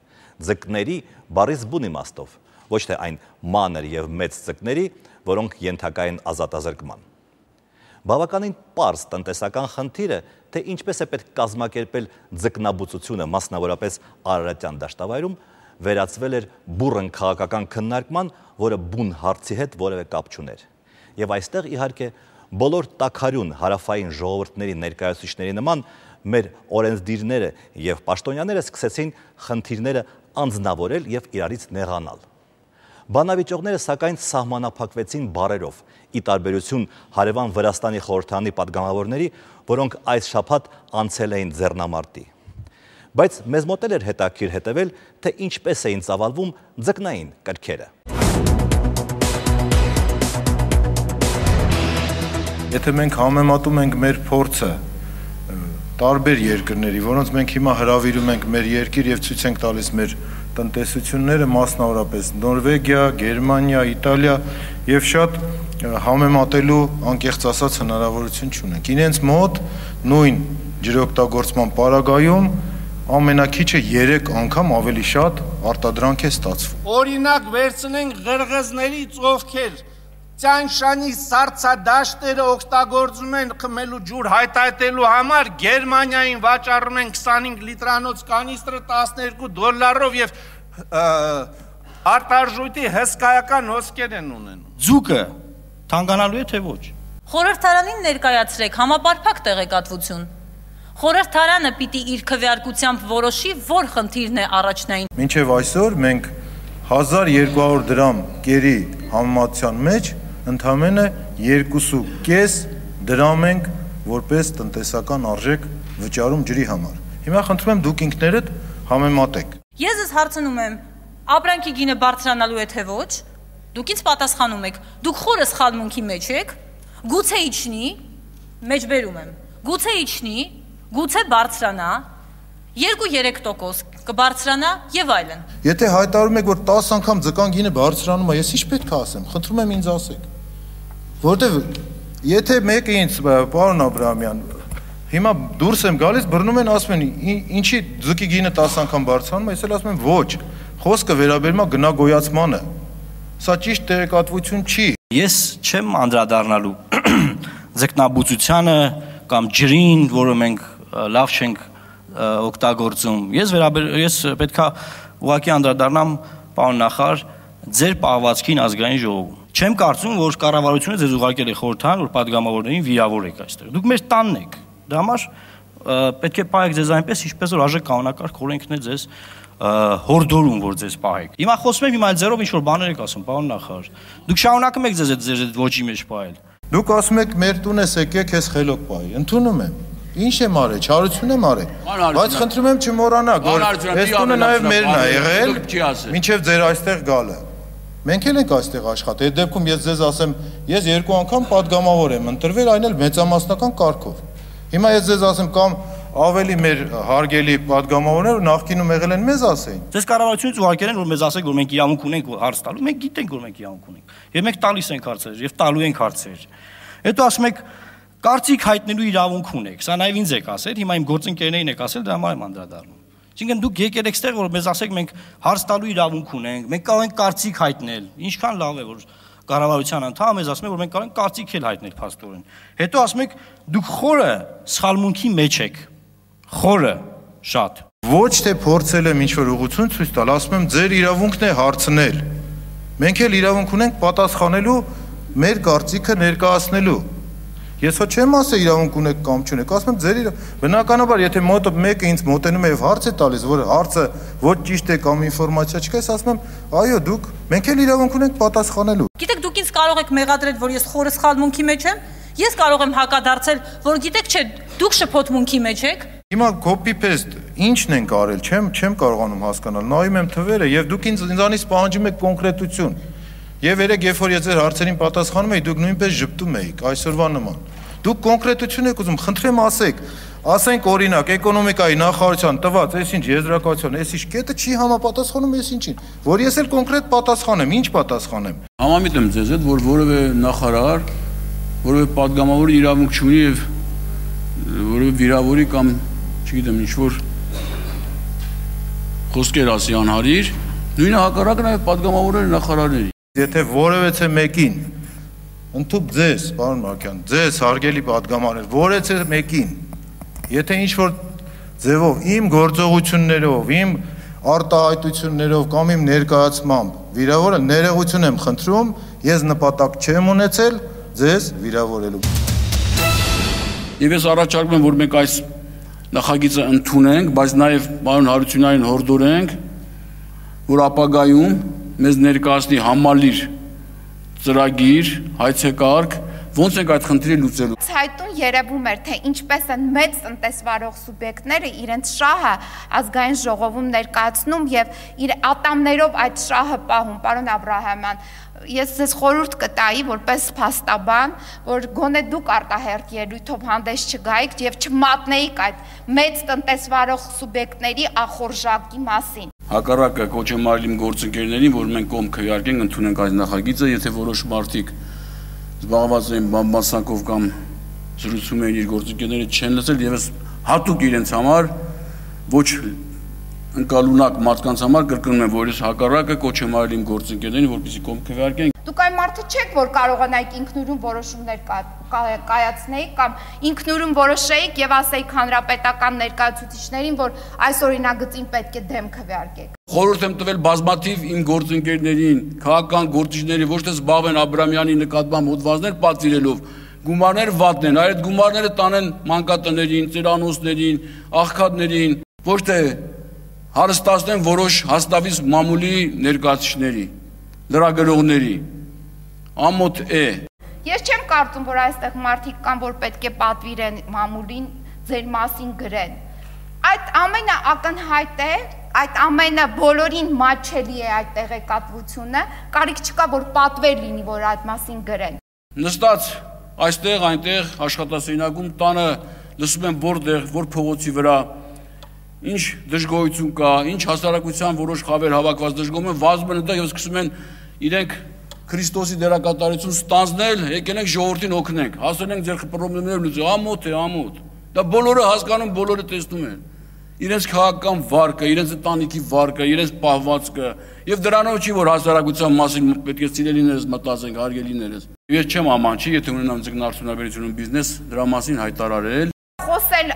Ձկների բառից բուն իմաստով, ոչ թե այն մանր եւ մեծ ձկների, որոնք ենթակա են ազատազրկման։ Բավականին պարզ տնտեսական խնդիրը, թե ինչպես է պետք կազմակերպել ձկնաբուծությունը, մասնավորապես Արարատյան դաշտավայրում, վերածվել էր բուռն քաղաքական քննարկման, որը բուն հարցի հետ որևէ կապ չուներ։ Եվ այստեղ իհարկե բոլոր տաքարյուն հարավային ժողովուրդների ներկայացուցիչների նման մեր օրենսդիրները եւ պաշտոնյաները սկսեցին խնդիրները անձնավորել եւ իրարից նեղանալ։ Բանավիճողները սակայն սահմանափակվեցին բառերով, ի տարբերություն հարևան Վրաստանի խորհրդանի պատգամավորների, որոնք այս շաբաթ անցել էին ձեռնամարտի։ Բայց մեզ մոտ էր հետաքրքիր հետևել, թե ինչպես էին ծավալվում ձկնային կրքերը։ Եթե մենք համեմատում ենք մեր փորձը տարբեր երկրների, որոնց մենք հիմա հրավիրում ենք մեր երկիր եւ ցույց ենք տալիս մեր տնտեսությունները, մասնավորապես Նորվեգիա, Գերմանիա, Իտալիա եւ շատ համեմատելու անկեղծ ասած հնարավորություն չունենք։ Իրենց մոտ նույն ջրօգտագործման պարագայում ամենակիչը 3 անգամ ավելի շատ արտադրանք է ստացվում։ Օրինակ վերցնենք ղրղզներից, ովքեր Ցանշանի սառցադաշտերը օգտագործում են խմելու ջուր հայտայտելու համար, Գերմանիային վաճառում են 25 լիտրանոց կանիստրը $12 եւ արտարժույթի հսկայական հոսքեր են ունենում։ Ձուկը թանկանալու է թե ոչ։ Խորհրդարանին ներկայացրեք համապարփակ տեղեկատվություն։ Խորհրդարանը պիտի իր քվեարկությամբ որոշի, որ խնդիրն է առաջնային։ Մինչև այսօր մենք 1200 դրամ կերի համեմատության մեջ ընդամենը 2.5 դրամ ենք որպես տնտեսական արժեք վճարում ջրի համար։ Հիմա խնդրում եմ դուք ինքներդ համեմատեք։ Ես ես հարցնում եմ, ապրանքի գինը բարձրանալու է թե ոչ։ Դուք ինձ պատասխանում եք, դուք խորը սխալմունքի մեջ եք, գուցե իջնի, մեջբերում եմ, գուցե իջնի գուցե բարձրանա, 2-3% կբարձրանա եւ այլն։ Եթե հայտարարում եք, որ 10 անգամ ձկան գինը բարձրանում է, ես ինչ պետք է ասեմ, խնդրում եմ ինձ ասեք։ Որտեւ եթե մեկը ինձ, պարոն Աբրահամյան, հիմա դուրս եմ գալիս, բռնում են, ասում են, ինչի ձկի գինը 10 անգամ բարձրանում է, ես էլ ասում եմ, ոչ, խոսքը վերաբերում է գնագոյացմանը։ Սա ճիշտ տեղեկատվություն չի։ Ես չեմ անդրադառնալու ձկնաբուծությանը կամ ջրին, որը մենք լավ չենք օգտագործում։ Ես պետքա ուղղակի անդրադառնամ, պարոն նախարար, ձեր պահվածքին ազգային ժողովում։ Չեմ կարծում, որ կառավարությունը ձեզ ուղարկել է խորհրդան, որ падգամավորներին վիրավորեք այստեղ։ Դուք մեր տանն եք։ Դրա համար պետք է պահեք ձեզ այնպես, ինչպես որ արժեք կանոնակարգ օրենքն է ձեզ հորդորում, որ ձեզ պահեք։ Հիմա խոսում եմ, հիմա ձերով ինչ որ բաներ եք ասում, պարոն նախարար։ Դուք շարունակում եք ձեզ այդ ոչի մեջ պահել։ Դուք ասում եք, մեր տուն ես եկեք, ես խելոք պահի։ Ընդունում եմ։ Ինչ եմ արել, չարություն եմ արել։ Բայց խնդրում եմ չմոռանաք, որ այս տունը նաև մերն է եղել, մինչև ձեր այստեղ գալը։ Մենք էլ ենք այստեղ աշխատել։ Այդ դեպքում ես ձեզ ասեմ, ես 2 անգամ падգամավոր եմ ընտրվել, այն էլ մեծամասնական կարգով։ Հիմա ես ձեզ ասեմ, կամ ավելի մեր հարգելի падգամավորները նախկինում եղել են մեզ ասեին։ Ձեզ կառավարությունից ուղարկել են, որ մեզ ասեք, որ մենք իրավունք ունենք հարց տալու։ Մենք գիտենք, որ մենք իրավունք ունենք։ Եվ մենք տալիս ենք հարցեր, եւ տալու ենք հարցեր։ Հետո ասում եք կարծիք հայտնելու իրավունք ունեք։ Սա նաև ինձ եք ասել, հիմա իմ գործընկերներին եք ասել, դրա համար եմ անդրադառնում։ Այսինքն դուք եկել եք ստեղ, որ մեզ ասեք մենք հարց տալու իրավունք ունենք, մենք կարող ենք կարծիք հայտնել։ Ինչքան լավ է, որ կառավարության անդամը մեզ ասում է, որ մենք կարող ենք կարծիք էլ հայտնել փաստորեն։ Հետո ասում եք դուք խորը սխալմունքի մեջ եք։ Խորը շատ։ Ոչ թե փորձել եմ ինչ-որ ուղղություն ցույց տալ, ասում եմ ձեր իրավունքն է հարցնել։ Մենք էլ իրավունք ունենք պատասխանելու մեր կարծիքը ներկայացնելու։ Ես հո չեմ ասել իրավունք ունեք կամ չունեք, ասում եմ ձեր բնականաբար եթե մեկը ինձ մոտենում է եւ հարց է տալիս, որ հարցը ոչ ճիշտ է կամ ինֆորմացիա չկա, ես ասում եմ, այո, դուք մենք էլ իրավունք ունենք պատասխանելու։ Գիտեք, դուք ինձ կարող եք մեղադրել, որ ես խորը սխալմունքի մեջ եմ, ես կարող եմ հակադարձել, որ գիտեք, չէ, դուք շփոթմունքի մեջ եք։ Հիմա copy-paste ինչն ենք արել, չեմ կարողանում հասկանալ։ Նայում եմ թվերը եւ դուք ինձանից պահանջում եք կոնկրետություն։ Եվ երեք որ ես ձեր հարցերին պատասխանում էի, դուք նույնպես ճպտում էիք այսօրվա նման։ Դուք կոնկրետություն եք ուզում, խնդրեմ ասեք, ասենք օրինակ էկոնոմիկայի նախարարության տված այս ինչ եզրակացություն, այս ինչ կետը չի համապատասխանում այս ինչին, որ ես էլ կոնկրետ պատասխանեմ, ինչ պատասխանեմ։ Համամիտ եմ ձեզ հետ, որ որևէ նախարար, որևէ падգամավոր իրավունք չունի եւ որևէ վիրավորի կամ չգիտեմ ինչ որ խոսքեր ասի անհարիր, նույնը հակառակն է падգամավորների նախարարների։ Եթե որևէ մեկին ընդཐུպ ձեզ, պարոն Մարկյան, ձեզ հարգելի падգամավորներ, որևէ մեկին, եթե ինչ-որ ձևով իմ գործողություններով, իմ արտահայտություններով կամ իմ ներկայացմամբ վիրավորը ներողություն եմ խնդրում, ես նպատակ չեմ ունեցել ձեզ վիրավորելու։ Եվ ես առաջարկում եմ, որ մենք այս նախագիծը ընդունենք, բայց նաև պարոն Հարությունյանին հորդորենք, որ ապագայում մեզ ներկայացնի համալիր ծրագիր, հայցեկարգ, ոնց ենք այդ խնդիրը լուծելու։ Ցայտուն երևում էր, թե ինչպես են մեծ տնտեսվարող սուբյեկտները իրենց շահը ազգային ժողովում ներկայացնում եւ իր ատամներով այդ շահը պահում, պարոն Աբրահամյան։ Ես ձեզ խորհուրդ կտայի որպես փաստաբան, որ գոնե դուք արտահերթ ելույթով հանդես չգայիք եւ չմատնեիք այդ մեծ տնտեսվարող սուբյեկտների ախորժակի մասին։ Հակառակը կոչ եմ արել իմ գործընկերներին, որ մենք կողմ քվեարկենք, ընդունենք այս նախագիծը, եթե որոշ մարդիկ զբաղված են բամբասանքով կամ զրուցում են իր գործընկերները չեն լսել եւ հատուկ իրենց համար ոչ ընկալունակ մարդկանց համար կրկնում եմ, որ ես հակառակը կոչ եմ արել իմ գործընկերներին, որպեսզի կողմ քվեարկեն։ Դուք այն մարդը չեք, որ կարողանայիք ինքնուրույն որոշումներ կայացնեիք կամ ինքնուրույն որոշեիք եւ ասեիք հանրապետական ներկայացուցիչներին, որ այս օրինագծին պետք է դեմ քվեարկեք։ Խորհուրդ եմ տվել բազմաթիվ իմ գործընկերներին, քաղաքական գործիչների, ոչ թե զբաղվեն Աբրամյանի նկատմամբ հոդվածներ պատվիրելով, գումարներ վատնեն, այդ գումարները տանեն մանկատներին, ծերանոցներին, աղքատներին, ոչ թե հարստացնեն որոշ հաստավից մամուլի ներկայացուցիչների, լրագրողների, ամոթ է։ Ես չեմ կարծում, որ այստեղ մարդիկ կան, որ պետք է պատվիրեն մամուլին ձեր մասին գրեն։ Այդ ամենը ակնհայտ է, այդ ամենը բոլորին մատչելի է այդ տեղեկատվությունը, կարիք չկա, որ պատվեր լինի, որ այդ մասին գրեն։ Նստած այստեղ, այնտեղ աշխատասենյակում տանը լսում եմ որտեղ, որ փողոցի վրա ինչ դժգոհություն կա, ինչ հասարակության որոշ խավեր հավաքված դժգոհում են, վազում են դա եւ սկսում են իրենք Քրիստոսի դերակատարություն ստանձնել, եկել ենք ժողովրդին օգնենք, հասել ենք ձեր խփռոմներով լուծել, ամոթ է, ամոթ։ Դա բոլորը հասկանում, բոլորը տեսնում են։ Իրենց քաղաքական վարկը, իրենց ընտանիքի վարկը, իրենց պահվածքը, եւ դրանով չի որ հասարակության մասին պետք է սիրելիներս մտածենք, հարգելիներս։ Ես չեմ ամանչի, եթե ունենամ ձկնարդյունաբերություն ու բիզնես, դրա մասին հայտարարել։ Խոսել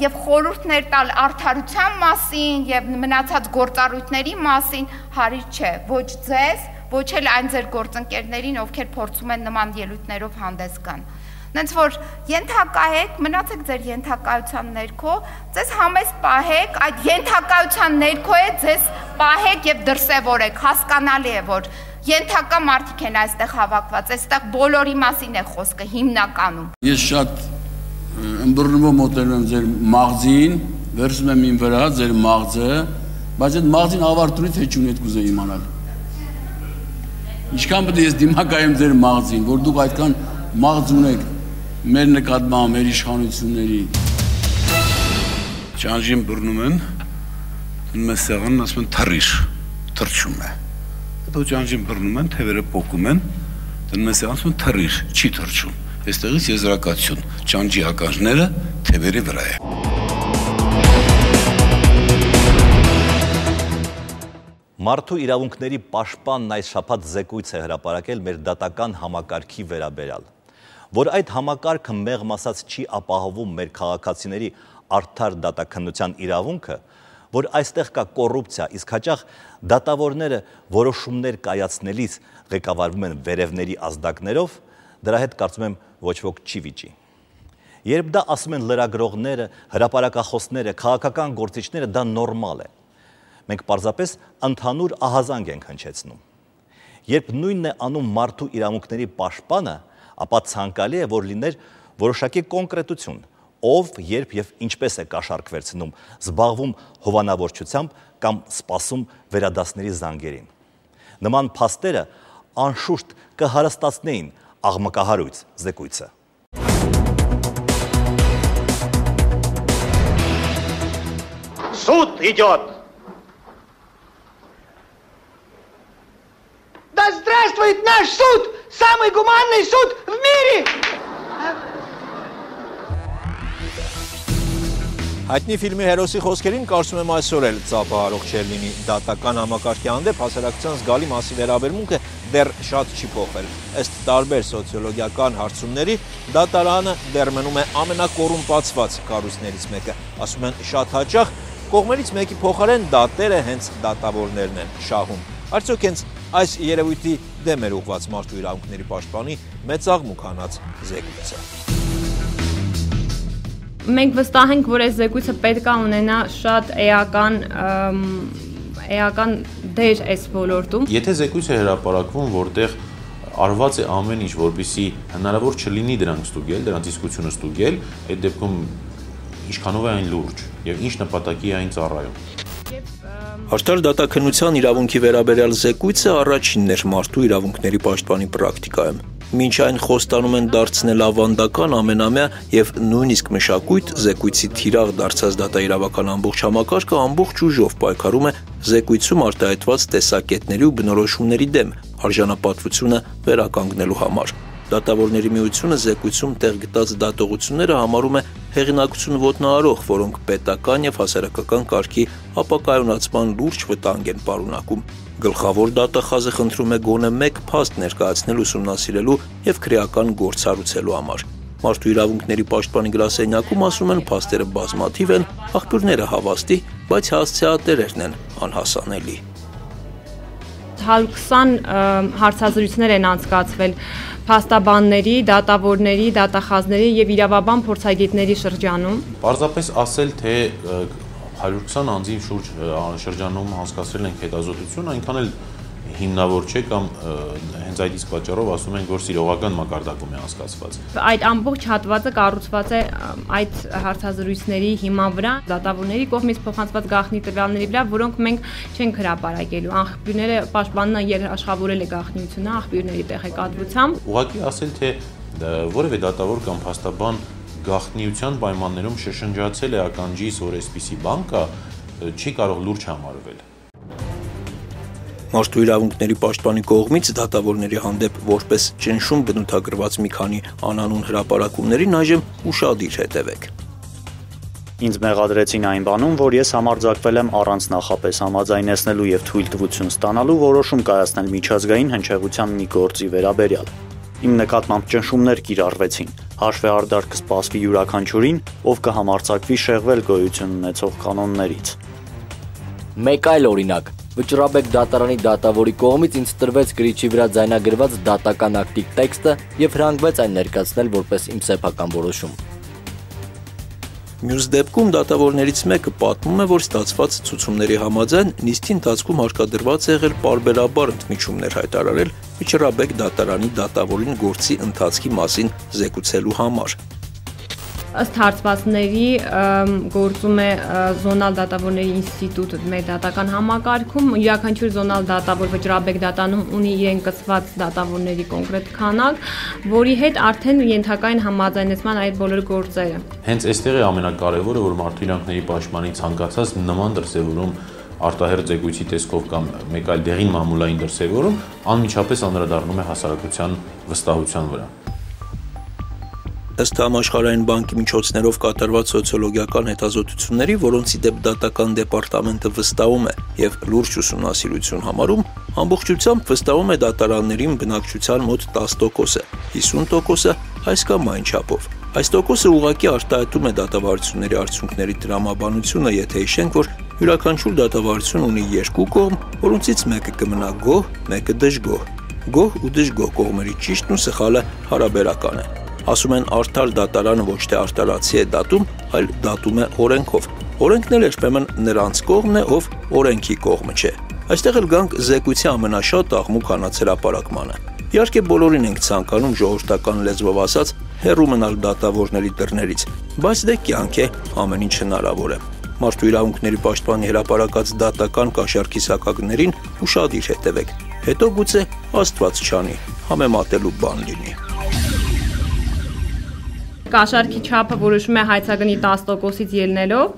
եւ խորհուրդներ տալ արդարության մասին եւ մնացած գործառույթների մասին հարիր չէ, ոչ ձեզ, ոչ էլ այն ձեր գործընկերներին, ովքեր փորձում են նման ելույթներով հանդես գան։ Նենց որ ենթակայեք, մնացեք ձեր ենթակայության ներքո, ձեզ համեստ պահեք, այդ ենթակայության ներքո է ձեզ պահեք եւ դրսեւորեք, հասկանալի է, որ ենթակա մարդիկ են այստեղ հավաքված, այստեղ բոլորի մասին է խոսքը հիմնականում։ Ես շատ ըմբռնումով մոտենում եմ ձեր մաղձին, վերցնում եմ իմ վրա ձեր մաղձը, բայց այդ մաղձին ավարտունի թե չունի այդ կուզեի իմանալ։ Ինչքան պետք է ես դիմակայեմ ձեր մաղձին, որ դուք այդքան մաղձ ունեք մեր նկատմամբ, մեր իշխանությունների։ Ճանճին բռնում են, մեզ սեղանն ասում են թռիր, թռչում է։ Հետո ճանճին բռնում են, թևերը պոկում են, մեզ սեղան ասում են թռիր, չի թռչում։ Այստեղից եզրակացություն, ճանճի ականջները թևերի վրա է։ Մարդու իրավունքների պաշտպանն այս շաբաթ զեկույց է հրապարակել մեր դատական համակարգի վերաբերյալ, որ այդ համակարգը մեղմ ասած չի ապահովում մեր քաղաքացիների արդար դատաքննության իրավունքը, որ այստեղ կա կոռուպցիա, իսկ հաճախ դատավորները որոշումներ կայացնելիս ղեկավարվում են վերևների ազդակներով, դրա հետ կարծում եմ ոչ ոք չի վիճի։ Երբ դա ասում են լրագրողները, հրապարակախոսները, քաղաքական գործիչները, դա նորմալ է։ Մենք պարզապես ընդհանուր ահազանգ ենք հնչեցնում։ Երբ նույնն է անում մարդու իրավունքների պաշտպանը, ապա ցանկալի է, որ լիներ որոշակի կոնկրետություն, ով, երբ եւ ինչպես է կաշառք զբաղվում հովանավորչությամբ կամ սպասում վերադասների զանգերին։ Նման փաստերը անշուշտ կհարստացնեին աղմկահարույց զեկույցը։ Суд идет! Да здравствует наш суд! Самый гуманный суд в мире! Հայտնի ֆիլմի հերոսի խոսքերին կարծում եմ այսօր էլ ծափահարող չէր լինի դատական համակարգի հանդեպ հասարակության զգալի մասի վերաբերմունքը դեռ շատ չի փոխվել։ Ըստ տարբեր սոցիոլոգիական հարցումների դատարանը դեռ մնում է ամենակոռումպացված կառույցներից մեկը։ Ասում են շատ հաճախ կողմերից մեկի փոխարեն դատերը հենց դատավորներն են շահում։ Արդյոք հենց այս երևույթի դեմ էր ուղղված մարդու իրավունքների պաշտպանի մեծ աղմուկ հանած զեկույցը։ Մենք վստահ ենք, որ այս զեկույցը պետք է ունենա շատ էական դեր այս ոլորտում։ Եթե զեկույց է հրապարակվում, որտեղ արված է ամեն ինչ, որպեսզի հնարավոր չլինի դրանք ստուգել, դրանց իսկությունը ստուգել, այդ դեպքում ինչքանով է այն լուրջ եւ ինչ նպատակի է այն ծառայում։ Արդար դատաքննության իրավունքի վերաբերյալ զեկույցը առաջինն էր մարդու իրավունքների պաշտպանի պրակտիկայում։ Մինչ այն խոստանում են դարձնել ավանդական ամենամյա եւ նույնիսկ մշակույթ, զեկույցի թիրախ դարձած դատաիրավական ամբողջ համակարգը ամբողջ ուժով պայքարում է զեկույցում արտահայտված տեսակետների ու բնորոշումների դեմ, արժանապատվությունը վերականգնելու համար։ Դատավորների միությունը զեկույցում տեղ գտած դատողությունները համարում է հեղինակություն ոտնահարող, որոնք պետական եւ հասարակական կարգի ապակայունացման լուրջ վտանգ են պարունակում։ Գլխավոր դատախազը խնդրում է գոնե մեկ փաստ ներկայացնել ուսումնասիրելու եւ քրեական գործառույցելու համար։ Մարդու իրավունքների պաշտպանի գրասենյակում ասում են փաստերը բազմաթիվ են, աղբյուրները հավաստի, բայց հասցեատերերն են անհասանելի։ 120 հարցազրույցներ են անցկացվել փաստաբանների, դատավորների, դատախազների եւ իրավաբան փորձագետների շրջանում։ Պարզապես ասել, թե 120 անձի շուրջ շրջանում հասկացրել ենք հետազոտություն, այնքան էլ հիմնավոր չէ կամ հենց այդ իսկ պատճառով ասում ենք, որ սիրողական մակարդակում է հասկացված։ Այդ ամբողջ հատվածը կառուցված է այդ հարցազրույցների հիման վրա, դատավորների կողմից փոխանցված գաղտնի տվյալների վրա, որոնք մենք չենք հրապարակելու։ Աղբյուրները պաշտպանն երաշխավորել է գաղտնիությունը աղբյուրների տեղեկատվությամբ։ Ուղղակի ասել, թե որևէ դատավոր կամ փաստաբան գաղտնիության պայմաններում շշնջացել է ականջիս, որ այսպիսի բան կա, չի կարող լուրջ համարվել։ Մարդու իրավունքների պաշտպանի կողմից դատավորների հանդեպ որպես ճնշում բնութագրված մի քանի անանուն հրապարակումներին այժմ ուշադիր հետևեք։ Ինձ մեղադրեցին այն բանում, որ ես համարձակվել եմ առանց նախապես համաձայնեցնելու եւ թույլտվություն ստանալու որոշում կայացնել միջազգային հնչեղության մի գործի վերաբերյալ։ Իմ նկատմամբ ճնշումներ կիրառվեցին, հաշվեհարդար կսպասվի յուրաքանչյուրին, ով կհամարձակվի շեղվել գոյություն ունեցող կանոններից։ Մեկ այլ օրինակ, Վճռաբեկ դատարանի դատավորի կողմից ինձ տրվեց գրիչի վրա ձայնագրված դատական ակտի տեքստը եւ հրանգվեց այն ներկայացնել որպես իմ սեփական որոշում։ Մյուս դեպքում դատավորներից մեկը պատմում է, որ ստացված ցուցումների համաձայն նիստի ընթացքում հարկադրված է եղել պարբերաբար ընդմիջումներ հայտարարել Վճռաբեկ դատարանի դատավորին գործի ընթացքի մասին զեկուցելու համար։ Ըստ հարցվածների գործում է զոնալ դատավորների ինստիտուտը մեր դատական համակարգում, յուրաքանչյուր զոնալ դատավոր Վճռաբեկ դատանում ունի իրեն կցված դատավորների կոնկրետ քանակ, որի հետ արդեն ենթակա են համաձայնեցման այդ բոլոր գործերը։ Հենց այստեղ է ամենակարևորը, որ մարդու իրավունքների պաշտպանի ցանկացած նման դրսևորում արտահերտ զեկույցի տեսքով կամ մեկ այլ դեղին մամուլային դրսևորում անմիջապես անդրադառնում է հասարակության վստահության վրա։ Ըստ Համաշխարհային բանկի միջոցներով կատարված սոցիոլոգիական հետազոտությունների, որոնցի դեպ դատական դեպարտամենտը վստահում է եւ լուրջ ուսումնասիրություն համարում, ամբողջությամբ վստահում է դատարաններին բնակչության մոտ 10%-ը, 50%-ը այս կամ այն չափով։ Այս տոկոսը ուղղակի արտահայտում է դատավարությունների արդյունքների տրամաբանությունը, եթե հիշենք, որ յուրաքանչյուր դատավարություն ունի երկու կողմ, որոնցից մեկը կմնա գոհ, մեկը դժգոհ։ Գոհ ու դժգոհ կողմերի ճիշտն ու սխալը հարաբերական է։ Ասում են արդար դատարանը ոչ թե արտարացի է դատում, այլ դատում է օրենքով։ Օրենքն էլ երբեմն նրանց կողմն է, ով օրենքի կողմը չէ։ Այստեղ էլ գանք զեկույցի ամենաշատ աղմուկ հանածերապարակմանը։ Իհարկե բոլորին ենք ցանկանում ժողովրդական լեզվով ասած հեռու մնալ դատավորների դռներից, բայց դե կյանք է, ամեն ինչ հնարավոր է։ Մարդու իրավունքների պաշտպանի հրապարակած դատական կաշառքի սակագներին ուշադիր հետևեք։ Հետո գուցե Աստված չանի, համեմատելու բան լինի։ Կաշառքի չափը որոշում է հայցագնի 10%-ից ելնելով,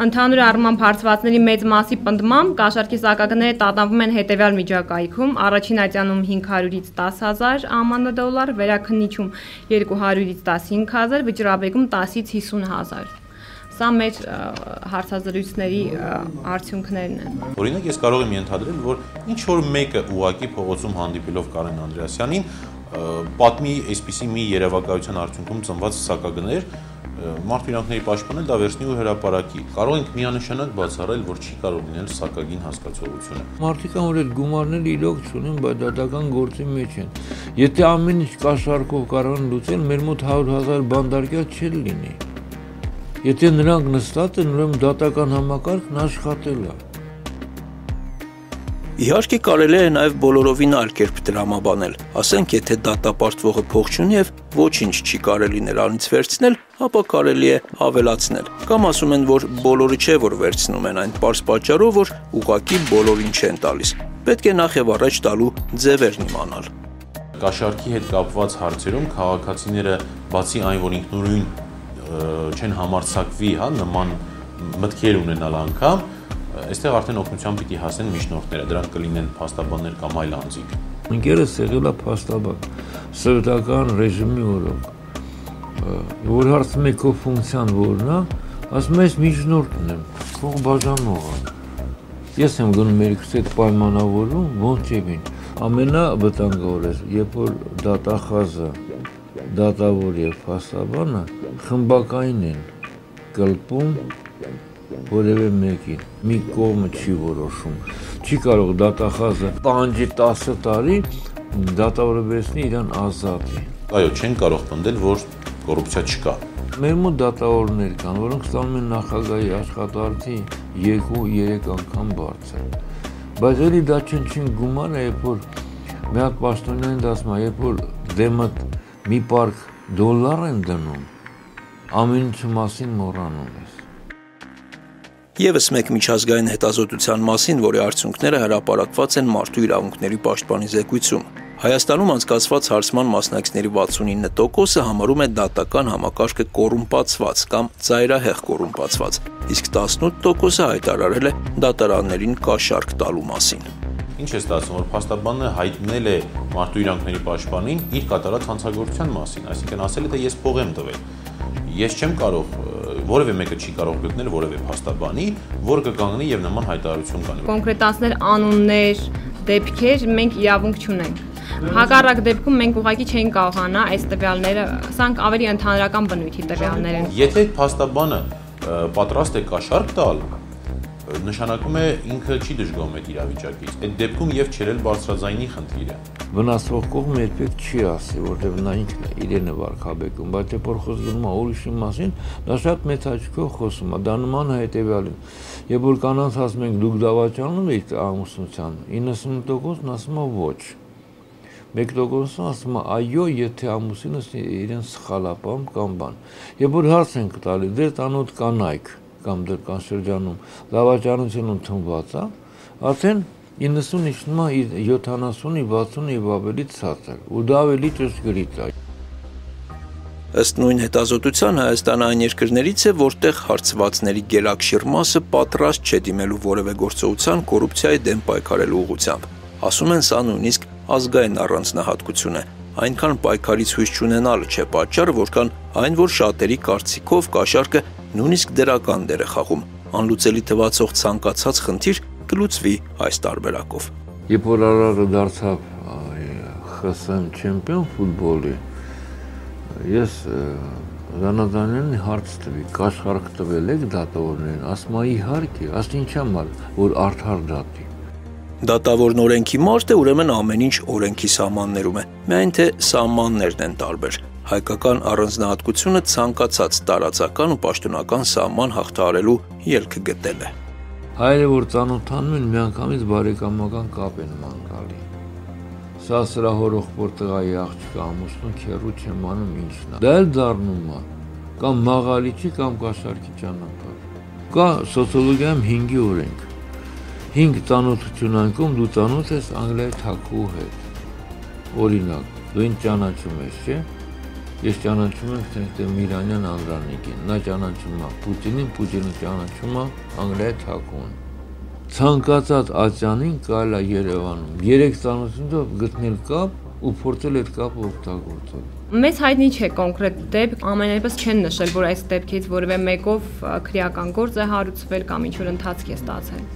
ընդհանուր առմամբ հարցվածների մեծ մասի պնդմամբ կաշառքի սակագները տատանվում են հետևյալ միջակայքում՝ առաջին ատյանում 500-ից 10,000 ԱՄՆ դոլար, վերաքննիչում 200-ից 15,000, Վճռաբեկում 10-ից 50,000։ Սա մեր հարցազրույցների արդյունքներն են։ Օրինակ ես կարող եմ ենթադրել, որ ինչ որ մեկը ուղակի փողոցում հանդիպելով Կարեն Անդրեասյանին պատմի այսպիսի մի երևակայության արդյունքում ծնված սակագներ, մարդու իրավունքների պաշտպանը դա վերցնի ու հրապարակի։ Կարող ենք միանշանակ բացառել, որ չի կարող լինել սակագին հասկացողությունը։ Մարդիկ որ այդ գումարները իրոք չունեն, բայց դատական գործի մեջ են։ Եթե ամեն ինչ կաշառքով կարող են լուծել, մեր մոտ 100,000 բանդարկյալ չէր լինի։ Եթե նրանք նստած են, ուրեմն դատական համակարգն աշխատել է։ Իհարկե կարելի է նաև բոլորովին այլ կերպ տրամաբանել։ Ասենք, եթե դատապարտվողը փող չունի եւ ոչինչ չի կարելի նրանից վերցնել, ապա կարելի է ավելացնել։ Կամ ասում են, որ բոլորը չէ, որ վերցնում են այն պարզ պատճառով, որ ուղղակի բոլորին չեն տալիս։ Պետք է նախ եւ առաջ տալու ձևերն իմանալ։ Կաշառքի հետ կապված հարցերում քաղաքացիները բացի այն, որ ինքնուրույն չեն համարձակվի, հա, նման մտքեր ունենալ անգամ, այստեղ արդեն օգնության պիտի հասնեն միջնորդները, դրանք կլինեն փաստաբաններ կամ այլ անձիկ։ Ինքերս եղել է փաստաբան, սովետական ռեժիմի օրոք, որ հարցում է քո ֆունկցիան որն է, ասում ես միջնորդն եմ, փող բաժանողը։ Ես եմ գնում երկուս հետ պայմանավորում, ոնց չեվին։ Ամենավտանգավորը, երբ որ դատախազը, դատավոր եւ փաստաբանը խմբակային են կլպում որևէ մեկին, մի կողմը չի որոշում, չի կարող դատախազը պահանջի 10 տարի, դատավորը վերցնի իրան ազատի։ Այո, չեն կարող պնդել, որ կոռուպցիա չկա։ Մեր մոտ դատավորներ կան, որոնք ստանում են նախագահի աշխատանքի 2-3 անգամ բարձր։ Բայց էլի դա չնչին գումար է, երբ որ մի հատ պաշտոնյան դասում է, երբ որ դեմդ մի պարկ դոլար են դնում, ամեն ինչի մասին մոռանում ես։ Եվս մեկ միջազգային հետազոտության մասին, որի արդյունքները հրապարակված են մարդու իրավունքների պաշտպանի զեկույցում։ Հայաստանում անցկացված հարցման մասնակիցների 69%-ը համարում է դատական համակարգը կոռումպացված կամ ծայրահեղ կոռումպացված, իսկ 18%-ը հայտարարել է դատարաններին կաշառք տալու մասին։ Ինչ է ստացվում, որ փաստաբանը հայտնել է մարդու իրավունքների պաշտպանին իր կատարած հանցագործության մասին, այսինքն ասել է, թե ես փող եմ տվել։ Ես չեմ կարող, որևէ մեկը չի կարող գտնել որևէ փաստաբանի, որ կկանգնի եւ նման հայտարարություն կանի։ Կոնկրետացնել անուններ, դեպքեր մենք իրավունք չունենք։ Հակառակ դեպքում մենք ուղղակի չենք կարողանա այս տվյալները, սրանք ավելի ընդհանրական բնույթի տվյալներ են։ Եթե փաստաբանը պատրաստ է կաշառք տալ, նշանակում է ինքը չի դժգոհում այդ իրավիճակից։ Այդ դեպքում եւ չերել բարձրաձայնի խնդիրը։ Վնասվող կողմը երբեք չի ասի, որտեղ նա ինքն է իրեն է վարքաբեկում, բայց երբ որ խոսում է ուրիշի մասին, դա շատ մեծ աչքով խոսում է, դա նման է հետեւյալին։ Երբ որ կանանց ասում ենք դուք դավաճանում եք ամուսնության, 90%-ն ասում է ոչ։ 1%-ն ասում է այո, եթե ամուսինս իրեն սխալապահում կամ բան։ Երբ որ հարց ենք տալի, դեր տանոթ կանայք կամ դեր կան շրջանում դավաճանություն ընդունված է, արդեն 90-ն իջնում է 70-ի, 60-ի եւ ավելի ցածր, ու դա ավելի ճշգրիտ է։ Ըստ նույն հետազոտության Հայաստանը այն երկրներից է, որտեղ հարցվածների գերակշիռ մասը պատրաստ չէ դիմելու որևէ գործողության կոռուպցիայի դեմ պայքարելու ուղղությամբ։ Ասում են, սա նույնիսկ ազգային առանձնահատկություն է։ Այնքան պայքարից հույս չունենալը չէ պատճառը, որքան այն, որ շատերի կարծիքով կաշառքը նույնիսկ դրական դեր է խաղում։ Անլուծելի թվացող ցանկացած խնդիր կլուծվի այս տարբերակով։ Երբ որ Արարը դարձավ ԽՍՀՄ չեմպիոն ֆուտբոլի, ես Զանազանյանին հարց տվի, կաշառք տվել եք դատավորներին, ասում է իհարկե, ասում ինչ համար, որ արդար դատի։ Դատավորն օրենքի մարդ է, ուրեմն ամեն ինչ օրենքի սահմաններում է, միայն թե սահմաններն են տարբեր։ Հայկական առանձնահատկությունը ցանկացած տարածական ու պաշտոնական սահման հաղթահարելու ելքը գտել է։ Հայերը, որ ծանոթանում են, միանգամից բարեկամական կապ են մանկալի։ Սա սրահորող տղայի աղջիկը ամուսնուն քեռու չեմ անում ինչն է։ Դա էլ դառնում է կամ մաղալիչի կամ կաշառքի ճանապարհ։ Կա սոցիոլոգիայում 5-ի օրենք։ 5 ծանոթություն անկում դու ծանոթ ես Անգլիայի թագուհու հետ։ Օրինակ, դու ինձ ճանաչում ես, չէ՞։ Ես ճանաչում եմ թե Միրանյան Անդրանիկին, նա ճանաչում է Պուտինին, Պուտինը ճանաչում է Անգլիայի թագուհուն։ Ցանկացած ատյանին կարելի է Երևանում 3 ծանոթությունով գտնել կապ ու փորձել այդ կապը օգտագործել։ Մեզ հայտնի չէ կոնկրետ դեպք, ամենայնպես չեն նշել, որ այս դեպքից որևէ մեկով քրեական գործ է հարուցվել կամ ինչ-որ ընթացք է ստացել։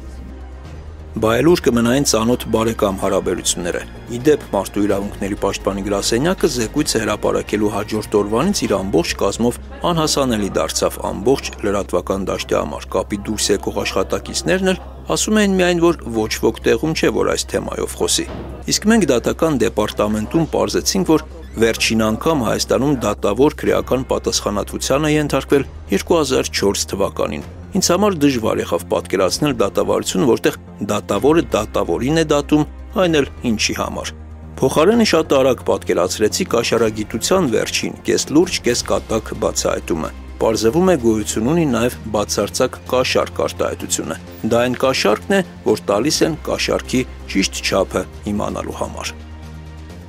Բայելուր կմնային ծանոթ բարեկամ հարաբերությունները։ Իդեպ մարդու իրավունքների պաշտպանի գրասենյակը զեկույց է հրապարակելու հաջորդ օրվանից իր ամբողջ կազմով անհասանելի դարձավ ամբողջ լրատվական դաշտի համար։ Կապի դուրս եկող աշխատակիցներն էլ ասում են միայն, որ ոչ ոք տեղում չէ, որ այս թեմայով խոսի։ Իսկ մենք դատական դեպարտամենտում պարզեցինք, որ վերջին անգամ Հայաստանում դատավոր քրեական պատասխանատվության է ենթարկվել 2004 թվականին։ Ինձ համար դժվար եղավ պատկերացնել դատավարությունը, որտեղ դատավորը դատավորին է դատում, այն էլ ինչի համար։ Փոխարենը շատ արագ պատկերացրեցի կաշառագիտության վերջին, կես լուրջ, կես կատակ բացահայտումը։ Պարզվում է գոյություն ունի նաև բացարձակ կաշառք արտահայտությունը։ Դա այն կաշառքն է, որ տալիս են կաշառքի ճիշտ չափը իմանալու համար։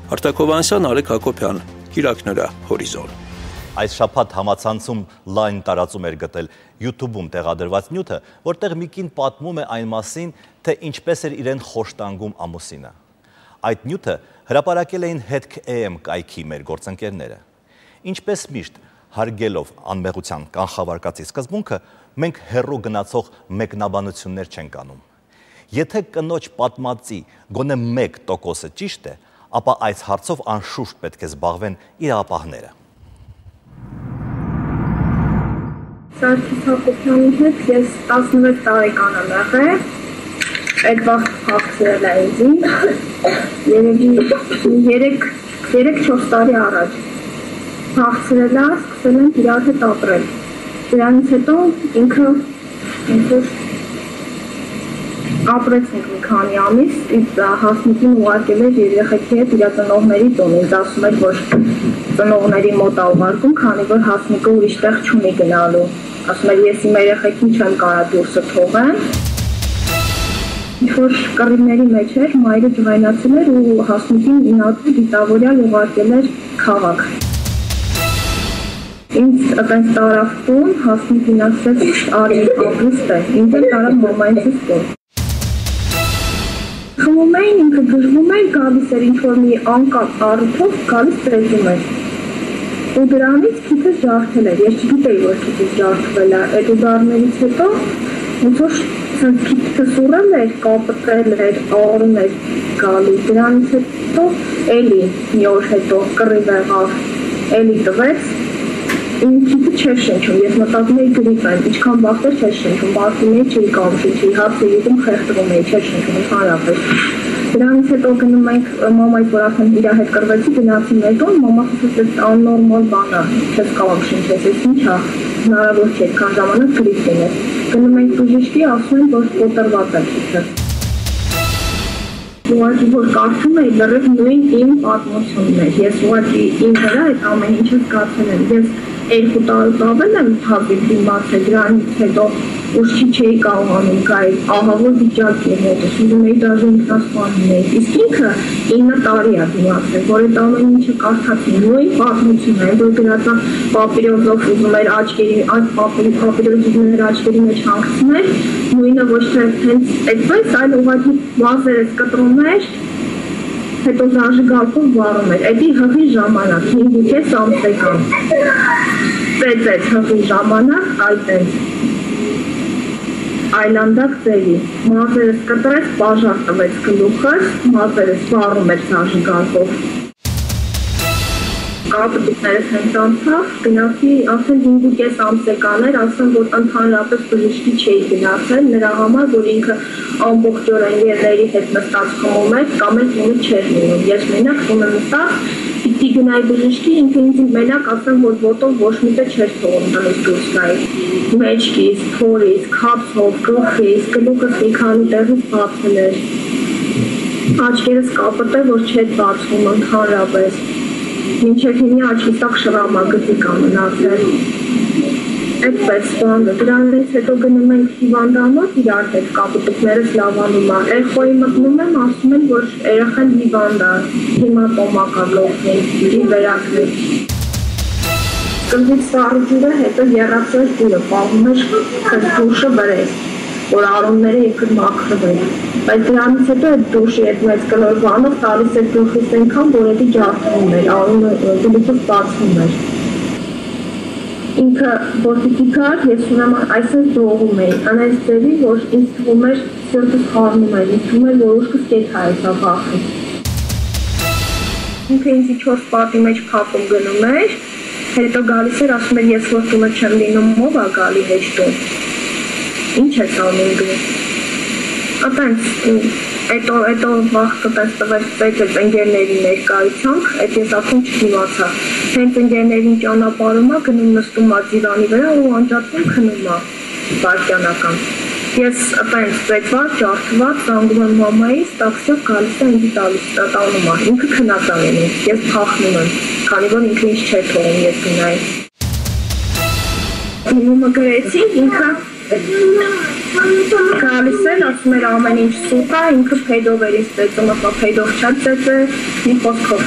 Արտակ Հովհաննիսյան, Արեգ Հակոբյան, Կիրակնորա, Հորիզոն։ Այս շաբաթ համացանցում լայն տարածում էր գտել YouTube-ում տեղադրված նյութը, որտեղ մի կին պատմում է այն մասին, թե ինչպես էր իրեն խոշտանգում ամուսինը։ Այդ նյութը հրապարակել էին հետք.am կայքի մեր գործընկերները։ Ինչպես միշտ, հարգելով անմեղության կանխավարկածի սկզբունքը, մենք հեռու գնացող մեկնաբանություններ չենք անում։ Եթե կնոջ պատմածի գոնե 1%-ը ճիշտ է, ապա այս հարցով անշուշտ պետք է զբաղվեն իրավապահները։ Սարգիս Հակոբյանի հետ ես 16 տարեկան եմ եղել, այդ վաղ հաղթրել է երևի 3-4 տարի առաջ հաղթրել է, սկսել ենք իրար հետ ապրել, դրանից հետո ինքը ապրեցինք մի քանի ամիս, Հասմիկին ուղարկել էր երեխեքի հետ իր ծնողների տուն, ինձ ասում էր, որ ծնողների մոտ է ուղարկում, քանի որ Հասմիկը ուրիշ տեղ չունի գնալու, ասում էր, ես իմ երեխեքին չեմ կարա դուրսը թողեմ։ Ինչ-որ կռիվների մեջ էր, մայրը ջղայնացել էր ու Հասմիկին ինատու դիտավորյալ ուղարկել էր քաղաք։ Ինձ այդպես տարավ տուն, Հասմիկին ասեց արի ապրուստ է, ինձ էլ տարավ մամայինցս տուն։ Խմում էին, ինքը գժվում էր, գալիս էր ինչ-որ մի անկապ առիթով, գալիս ծեզում էր։ Ու դրանից քիթս ջարդել էր, ես չգիտեի, որ քիթս ջարդվել է, այդ ուդարներից հետո ոնց որ քիթս ուրել էր, կապտել էր, առում էր գալի, դրանից հետո էլի մի օր հետո կռիվ եղավ, էլի տվեց, իմ քիթը չէր շնչում, ես մտածում էի գրիպ եմ, ինչքան բախտեր չէր շնչում, բացում էի չի կամ շնչի, հացը ետում խեղդվում էի, չէր շնչում, ընդհանրապես։ Դրանից հետո գնում ենք մամայից, որ արդեն իր հետ կռվեցի, գնացի մեր տուն, մաման ասաց էս աննորմալ բան է, չես կարող շնչես, էս ինչ է, հնարավոր չէ, քան ժամանակ գրիպ լիներ։ Գնում ենք բժշկի, ասում են, որ կոտրված է քիթը։ Ուղղակի որ կարծում էի լրիվ նույն իմ պատմությունն էր, ես ուղղակի իմ վրա այդ ամեն ինչը զգացել եմ, ես 2 տարուց ավել եմ թավիլ դիմացել, դրանից հետո ուշքի չէի կարողանում գայել, ահավոր վիճակի հետս, ուզում էի դաժե ինքնասպանում էի, իսկ ինքը 9 տարի է դիմացել, որ այդ ամեն ինչը կարդացի, նույն պատմությունն է, որ գրած է պապիրոզով ուզում էր աչքերի, այդ պապիրոզով ուզում էր աչքերի մեջ հանգցնել, նույնը ոչ թե հենց այդպես, այլ ուղղակի լազերս կտրում էր, հետո զաժիգալքով վառում էր, էդի հղի ժամանակ, 5.5 ամսեկան, ծեծեց հղի ժամանակ, այդենց, այլանդակ ծերի, մազերս կտրեց, պաժար տվեց գլուխս, մազերս վառում էր զաժիգալքով, կապտիկներս հենց անցավ, գնացի, ասեն 5.5 ամսեկան էր, ասեն, որ ընդհանրապես բժշկի չէի գնացել, նրա համար, որ ինքը ամբողջորեն երների հետ նստած խմում էր, կամ էլ տունը չէր լինում, ես մենակ տունը նստած, պիտի գնայի բժշկի, ինքը ինձ մենակ ասեն, որ ոտով ոչ մի տեղ չէր թողում տնից դուրս գայի, մեջքից, փորից, քափսով, գլխից, գլուխս մի քանի տեղից բացել էր, աչքերս կապտել, որ չէր բացվում ընդհանրապես, մինչև հիմի աչքիս տակ շրամա գծիկ ա մնացել, այդպես բանը, դրանից հետո գնում ենք հիվանդանոց իրար հետ կապուտուկներս լավանում է, էրխոյի մտնում եմ, ասում են, որ երեխան հիվանդ է, հիմատոմա կա գլխին, իր վերակրել։ Կնդից սարի ջուրը հետո եռացրել ջուրը, պահում էր դուշը վրես, որ արոնները իքր մաքրվ էր, բայց դրանից հետո այդ դուշի այդ մեծ կլոր բանով տալիս էր գլխից ենքան, որ էդի ջարդվում էր, արոնը գլուխս բացվում էր։ Ինքը որտիկի կար, ես ունեման այսպես դողում էի, անայց ձևի, որ ինձ թվում էր սրտս խառնում էր, ինձ թվում էր, որ ուշկս կետ հայեցա վախի։ Ինքը ինձի 4 պատի մեջ փակում գնում էր, հետո գալիս էր, ասում էր, ես որ տունը չեմ լինում, ով ա գալի հեշտում։ Ինչ ես անում գնում։ Ատենց, հետո վաղկը տեստվեր ծեծեց ընգերների ներկայությամբ, այդ ես ասում չդիմացա, հենց ընգերներին ճանապարհում ա, գնում նստում ա ձիվանի վրա ու անջատվում քնում ա վարկյանական։ Ես ատենց ծեծված, ջարդված, զանգում եմ մամայիս, տաքսիով գալիս է ինձի տալիս, տանում ա, ինքը քնած ա լինում, ես փախնում եմ, քանի որ ինքը ինձ չէր թողում ես գնայի։ Հիմումը գրեցին, ինքը գալիս էր, ասում էր ամեն ինչ սուտ է, ինքը փեդով էր ինձ ծեծում, ասա փեդով չա ծեծե, մի խոսքով։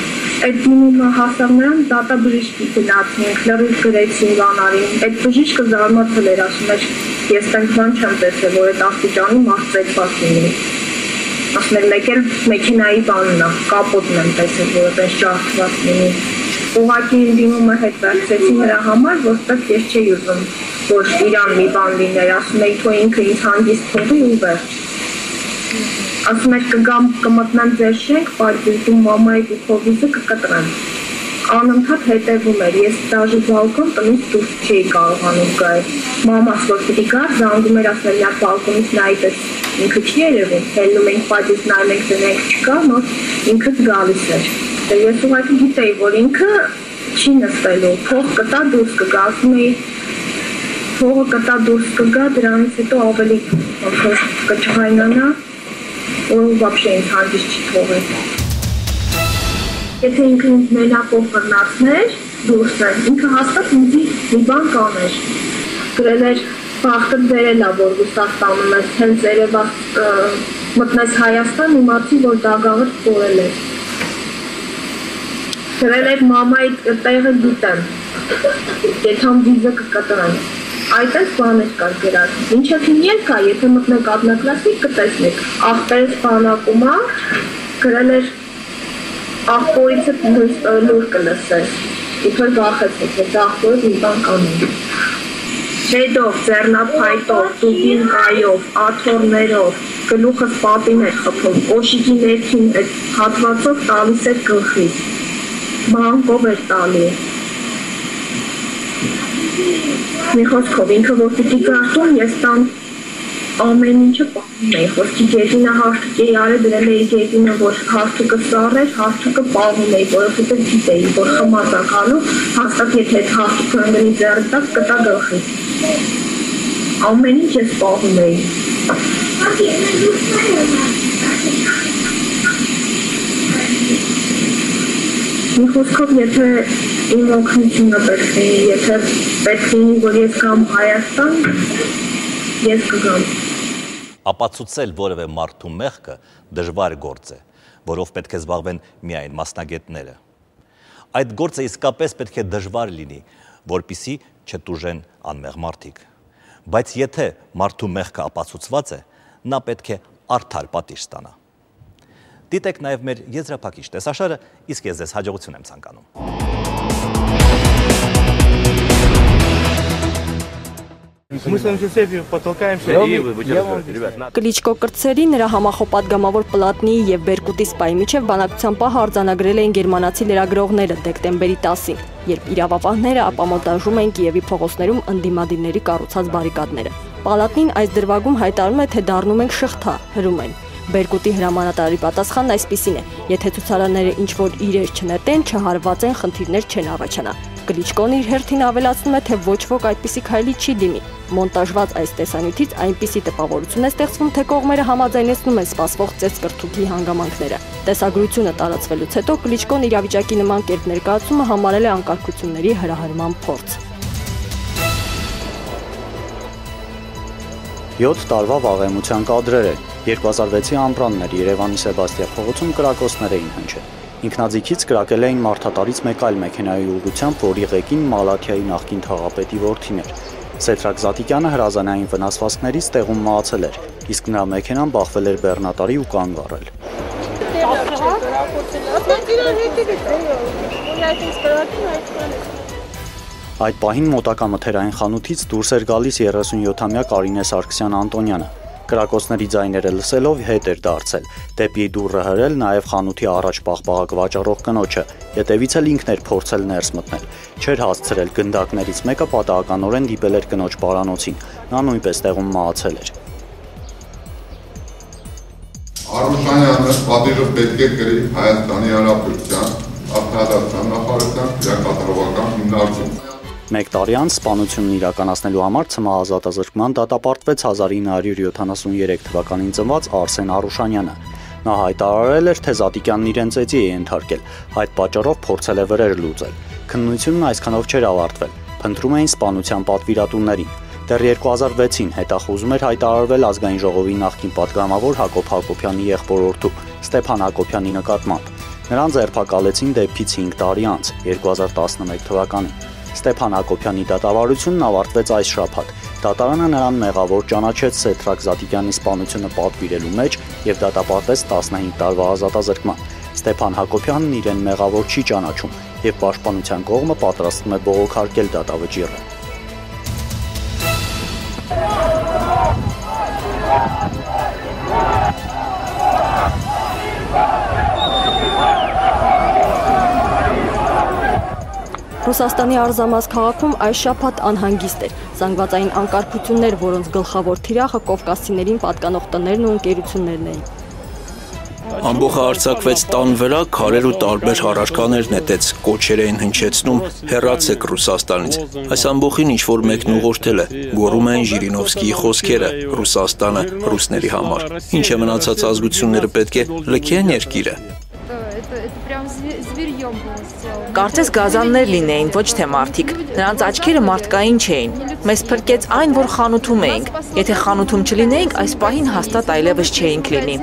Այդ մինիմը հասավ նրան դատա բժշկի գնացինք, լրիվ գրեցին բանարին, այդ բժիշկը զարմացել էր, ասում էր, ես տենք բան չեմ տեսել, որ այդ աստիճանի մարդ ծեծված լինի։ Ասում էր, մեկ էլ մեքենայի բանն է, կապոտն եմ տեսել, որ այդպես ջարդված լինի։ Ուղղակի իմ դիմումը հետ վերցրեցի նրա համար, որտեղ ես չէի ուզում, որ իրան մի բան լիներ, ասում էի, թող ինքը ինձ հանգիստ թողի ու վերջ։ Ասում էր, կգամ կմտնեմ ձեր շենք, բայց դու մամայի ու քովիզը կկտրեմ։ Անընդհատ հետևում էր, ես դաժե բալկոն տնից դուրս չէի կարողանում գալ։ Մամաս որ պիտի գար, զանգում էր, ասում էր, «Յա բալկոնից նայես, ինքը չի երևում», հելնում ենք պատից նայում ենք, դնենք չկա, նոր ինքս գալիս էր։ Ես ուղղակի գիտեի, որ ինքը չի նստելու, փող կտա դուրս կգա, ասում էի, փողը կտա դուրս կգա, դրանից հետո ավելի կճղայնանա, որ վաբշե ինձ հանդիստ չի թողել։ Եթե ինքը ինձ մենակով բռնացներ, դուրս էր, ինքը հաստատ ինձի մի բան կաներ, գրել էր բախտը ձերել է, որ գուստավ տանում ես, հենց երևաց մտնես Հայաստան, իմացի, որ դագաղը կորել է։ Գրել էր մամայիդ տեղը գիտեմ, կեթամ վիզը կկտրան։ Այդպես բաներ կար գրած։ Ինչև հին ելք է, եթե մտնեք ադնակլասիկ կտեսնեք, աղբերս բանակումա, գրել էր աղբորիցը լուր կլսես, իբր գախեցեք, որ աղբորը իբան կանեն։ Հետով, ձեռնափայտով, տուկին կայով, աթորներով, գլուխս պատին էր խփում, օշիկի ներքին այդ հատվածով տալիս էր գլխից, բանկով էր տալի։ Մի խոսքով, ինքը որ պիտի գարտում, ես տան ամեն ինչը պահում էի, խոսքի գետինը հարթուկ էի արել, դրել էի գետինը, որ հարթուկը սառեր, հարթուկը պահում էի, որովհետև գիտեի, որ խմած է գալու, հաստատ եթե այդ հարթուկը ընկնի ձեռքից տակ, կտա գլխից։ Ամեն ինչ ես պահում էի։ Մի խոսքով, եթե իմ օգնությունը պետք է, եթե պետք է, որ ես գամ Հայաստան, ես կգամ։ Ապացուցել որևէ մարդու մեղքը դժվար գործ է, որով պետք է զբաղվեն միայն մասնագետները։ Այդ գործը իսկապես պետք է դժվար լինի, որպեսզի չտուժեն անմեղ մարդիկ։ Բայց եթե մարդու մեղքը ապացուցված է, նա պետք է արդար պատիժ ստանա։ Դիտեք նաև մեր եզրափակիչ տեսաշարը, իսկ ես ձեզ հաջողություն եմ ցանկանում։ Կլիչկո կրտսերի, նրա համախոհ պատգամավոր Պլատնիի եւ Բերկուտի սպայի միջև բանակցության պահը արձանագրել էին գերմանացի լրագրողները դեկտեմբերի 10-ին, երբ իրավապահները ապամոնտաժում էին Կիևի փողոցներում ընդդիմադիրների կառուցած բարիկադները։ Պալատնին այս դրվագում հայտարարում է, թե դառնում ենք շղթա, հրում են։ Բերկուտի հրամանատարի պատասխանն այսպիսին է. եթե ցուցարարները ինչ-որ իրեր չնետեն, չհարված են, խնդիրներ չեն առաջանա։ Կլիչկոն իր հերթին ավելացնում է, թե ոչ ոք այդպիսի քայլի չի դիմի։ Մոնտաժված այս տեսանյութից այնպիսի տպավորություն է ստեղծվում, թե կողմերը համաձայնեցնում են սպասվող ծեծկրթուքի հանգամանքները։ Տեսագրությունը տարածվելուց հետո Կլիչկոն իրավիճակի նման կերպ ներկայացումը համարել է անկարգությունների հրահրման փորձ։ 7 տարվա վաղեմության կադրեր են։ 2006-ի ամռաններ Երևանի Սեբաստիա փողոցում կրակոցներ էին հնչել։ Ինքնաձիգից կրակել էին մարդատարից մեկ այլ մեքենայի ուղղությամբ, որի ղեկին Մալաթիայի նախկին թաղապետի որդին էր։ Սեդրակ Զատիկյանը հրազանային վնասվածքներից տեղում մահացել էր, իսկ նրա մեքենան բախվել էր բեռնատարի ու կանգ առել։ Այդ պահին մոտակա մթերային խանութից դուրս էր գալիս 37-ամյա Կարինե Սարգսյան Անտոնյանը։ Կրակոցների ձայները լսելով հետ էր դարձել, դեպի դուռը հրել նաև խանութի առաջ պաղպաղակ վաճառող կնոջը, հետևից էլ ինքն էր փորձել ներս մտնել։ Չէր հասցրել, գնդակներից մեկը պատահականորեն դիպել էր կնոջ պարանոցին, նա նույնպես տեղում մահացել էր։ Արուշանյանը պատիժը պետք է կրի Հայաստանի Հանրապետության Արտադրության նախարարության իրակատարողական հիմնարկում։ Մեկ տարի անց սպանությունն իրականացնելու համար ցմահազատազրկման դատապարտվեց 1973 թվականին ծնված Արսեն Արուշանյանը։ Նա հայտարարել էր, թե Զատիկյանն իրեն ծեծի է ենթարկել, այդ պատճառով փորձել է վրեր լուծել։ Քննությունն այսքանով չէր ավարտվել, փնտրում էին սպանության պատվիրատուներին։ Դեռ 2006-ին հետախուզում էր հայտարարվել Ազգային ժողովի նախկին պատգամավոր Հակոբ Հակոբյանի եղբորորդու Ստեփան Հակոբյանի նկատմամբ։ Նրան ձերբակալեցին դեպքից 5 տարի անց, 2011 թվականին։ Ստեփան Հակոբյանի դատավարությունն ավարտվեց այս շաբաթ։ Դատարանը նրան մեղավոր ճանաչեց Սեդրակ Զատիկյանի սպանությունը պատվիրելու մեջ եւ դատապարտեց 15 տարվա ազատազրկման։ Ստեփան Հակոբյանն իրեն մեղավոր չի ճանաչում եւ պաշտպանության կողմը պատրաստվում է բողոքարկել դատավճիռը։ Ռուսաստանի Արզամաս քաղաքում այս շաբաթ անհանգիստ էր։ Զանգվածային անկարգություններ, որոնց գլխավոր թիրախը կովկասցիներին պատկանող տներն ու ընկերություններն էին։ Ամբողը արձակվեց տան վրա, քարեր ու տարբեր առարկաներ նետեց, կոչեր էին հնչեցնում, հեռացեք Ռուսաստանից։ Այս ամբողին ինչ-որ մեկն ուղղորդել է, գոռում էին Ժիրինովսկիի խոսքերը, Ռուսաստանը ռուսների համար։ Ինչ է մնացած ազգությունները պետք է լքեն երկիրը։ Կարծես գազաններ լինեին, ոչ թե մարդիկ։ Նրանց աչքերը մարդկային չէին։ Մեզ փրկեց այն, որ խանութում էինք։ Եթե խանութում չլինեինք, այս պահին հաստատ այլևս չէինք լինի։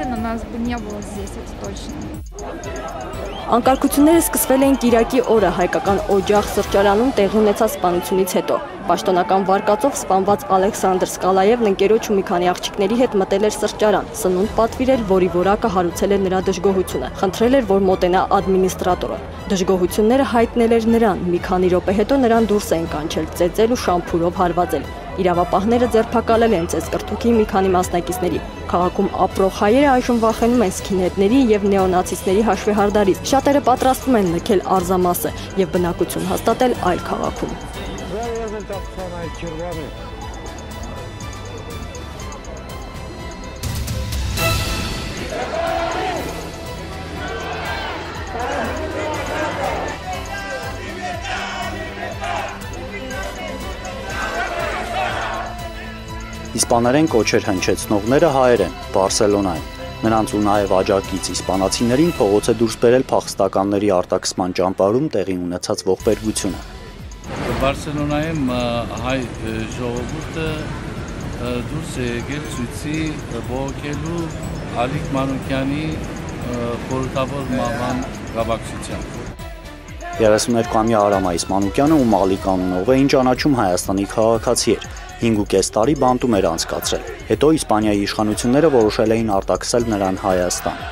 Անկարգությունները սկսվել էին Կիրակի օրը հայկական օջախ սրճարանում տեղի ունեցած սպանությունից հետո։ Պաշտոնական վարկածով սպանված Ալեքսանդր Սկալաևն ընկերոջ ու մի քանի աղջիկների հետ մտել էր սրճարան, սնունդ պատվիրել, որի որակը հարուցել էր նրա դժգոհությունը, խնդրել էր, որ մոտենա ադմինիստրատորը։ Դժգոհությունները հայտնել էր նրան, մի քանի րոպե հետո նրան դուրս էին կանչել, ծեծել ու շամփուրով հարվածել։ Իրավապահները ձերբակալել են ծեծկրտուքի մի քանի մասնակիցների։ Քաղաքում ապրող հայերը այժմ վախենում են սքինհեդների եւ նեոնացիստների հաշվեհարդարից։ Շատերը պատրաստվում են լքել Արզամասը եւ բնակություն հաստատել այլ քաղաքում։ Իսպաներեն կոչեր հնչեցնողները հայեր են, Բարսելոնայում։ Նրանց ու նաև աջակից իսպանացիներին փողոց է դուրս բերել փախստականների արտաքսման ճամբարում տեղի ունեցած ողբերգությունը։ Բարսելոնայում հայ ժողովուրդը դուրս է եկել ցույցի բողոքելու Ալիկ Մանուկյանի խորհրդավոր մահվան կապակցությամբ։ 32-ամյա Արամայիս Մանուկյանը ու Մալիկ անունով էին ճանաչում Հայաստանի քաղաքացի էր։ 5.5 տարի բանտում էր անցկացրել։ Հետո Իսպանիայի իշխանությունները որոշել էին արտաքսել նրան Հայաստան։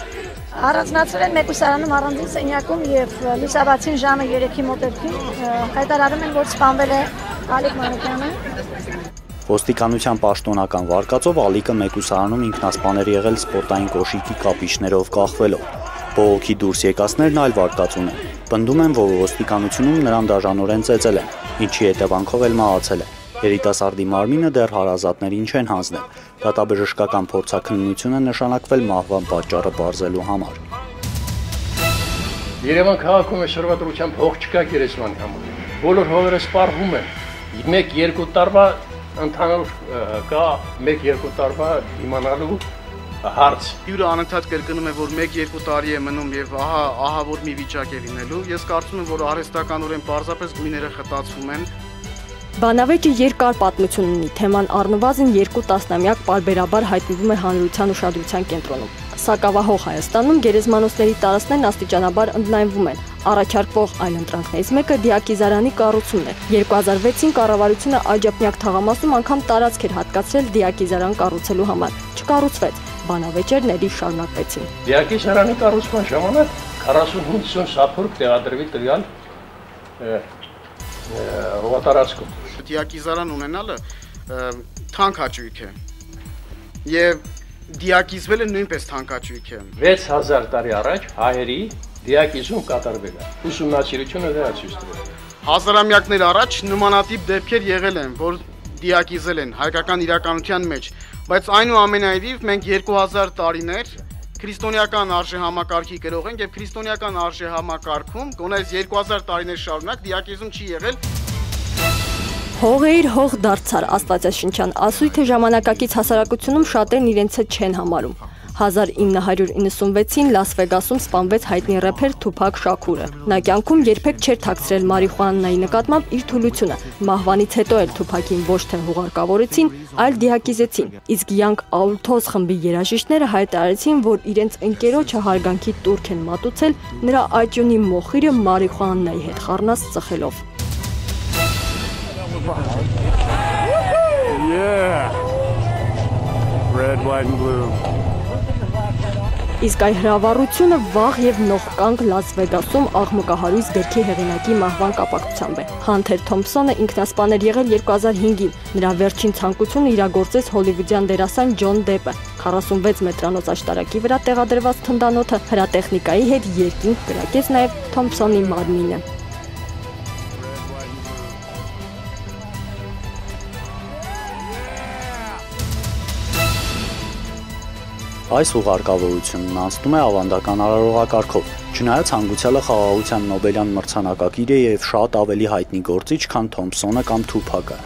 Առանձնացվել են մեկուսարանում առանձին սենյակում եւ լուսաբացին ժամը 3-ի մոտերքին հայտարարում են, որ սպանվել է Ալիկ Մանուկյանը։ Ոստիկանության պաշտոնական վարկածով Ալիկը մեկուսարանում ինքնասպաներ եղել սպորտային կոշիկի կապիչներով կախվելով։ Բողոքի դուրս եկածներն այլ վարկած ունեն։ Պնդում են, որ ոստիկանությունում նրան դաժանորեն ծեծել են, ինչի հետևանքով էլ մահացել է։ Երիտասարդի մարմինը դեռ հարազատներին չեն հանձնել։ Դատաբժշկական փորձաքննություն է նշանակվել մահվան պատճառը բարձելու համար։ Երևան քաղաքում է շրջադրության փող չկա գերեզման համար։ Բոլոր հողերը սպառվում են։ 1-2 տարվա ընդհանուր կա 1-2 տարվա իմանալու հարց։ Հյուրը անընդհատ կրկնում է, որ 1-2 տարի է մնում եւ ահա որ մի վիճակ է լինելու։ Ես կարծում եմ, որ արհեստականորեն պարզապես գույները խտացվում են։ Բանավեճը երկար պատմություն ունի, թեման առնվազն 2 տասնամյակ պարբերաբար հայտնվում է հանրության ուշադրության կենտրոնում։ Սակավահող Հայաստանում գերեզմանոցների տարածքներն աստիճանաբար ընդլայնվում են։ Առաջարկվող այլընտրանքներից մեկը Դիակիզարանի կառուցումն է։ 2006-ին կառավարությունը Աջափնյակ թաղամասում անգամ տարածք էր հատկացրել Դիակիզարան կառուցելու համար։ Չկառուցվեց։ Բանավեճերն էլի շարունակվեցին։ Դիակիզարանի կառուցման ժամանակ 40-50 շափուրկ տեղադրվի տվյալ հողատարածքում։ Դիակիզարան ունենալը թանկ հաճույք է։ Եվ դիակիզվելը նույնպես թանկ հաճույք է։ 6000 տարի առաջ հայերի դիակիզում կատարվել է։ Ուսումնասիրությունը դա ցույց տվել։ Հազարամյակներ առաջ նմանատիպ դեպքեր եղել են, որ դիակիզել են հայկական իրականության մեջ, բայց այնուամենայնիվ մենք 2000 տարիներ քրիստոնեական արժեհամակարգի գրող ենք եւ քրիստոնեական արժեհամակարգում գոնե 2000 տարիներ շարունակ դիակիզում չի եղել։ Հողը իր հող դարձար աստվածաշնչյան ասույթը ժամանակակից հասարակությունում շատերն իրենց հետ չեն համարում։ 1996-ին Լաս Վեգասում սպանվեց հայտնի рэփեր Թուփակ Շաքուրը։ Նա կյանքում երբեք չէր թաքցրել մարիխուանայի նկատմամբ իր թուլությունը։ Մահվանից հետո էլ Թուփակին ոչ թե հուղարկավորեցին, այլ դիակիզեցին։ Իսկ Young Authors խմբի երաժիշտները հայտարարեցին, որ իրենց ընկերոջը հարգանքի տուրք են մատուցել նրա աճյունի մոխիրը մարիխուանայի հետ խառնած ծխելով։ Yeah. Red, white and blue. Իսկ այ հրավառությունը վաղ եւ նողկանք Լաս Վեգասում աղմկահարույց գրքի հեղինակի մահվան կապակցությամբ է։ Հանթեր Թոմփսոնը ինքնասպան էր եղել 2005-ին։ Նրա վերջին ցանկությունը իրագործեց հոլիվուդյան դերասան Ջոն Դեպը։ 46 մետրանոց աշտարակի վրա տեղադրված թնդանոթը հրատեխնիկայի հետ երկինք կրակեց նաեւ Թոմփսոնի մարմինը։ Այս ուղարկավորությունն անցնում է ավանդական արարողակարգով, չնայած հանգուցյալը խաղաղության Նոբելյան մրցանակակիր է եւ շատ ավելի հայտնի գործիչ, քան Թոմփսոնը կամ Թուփակը։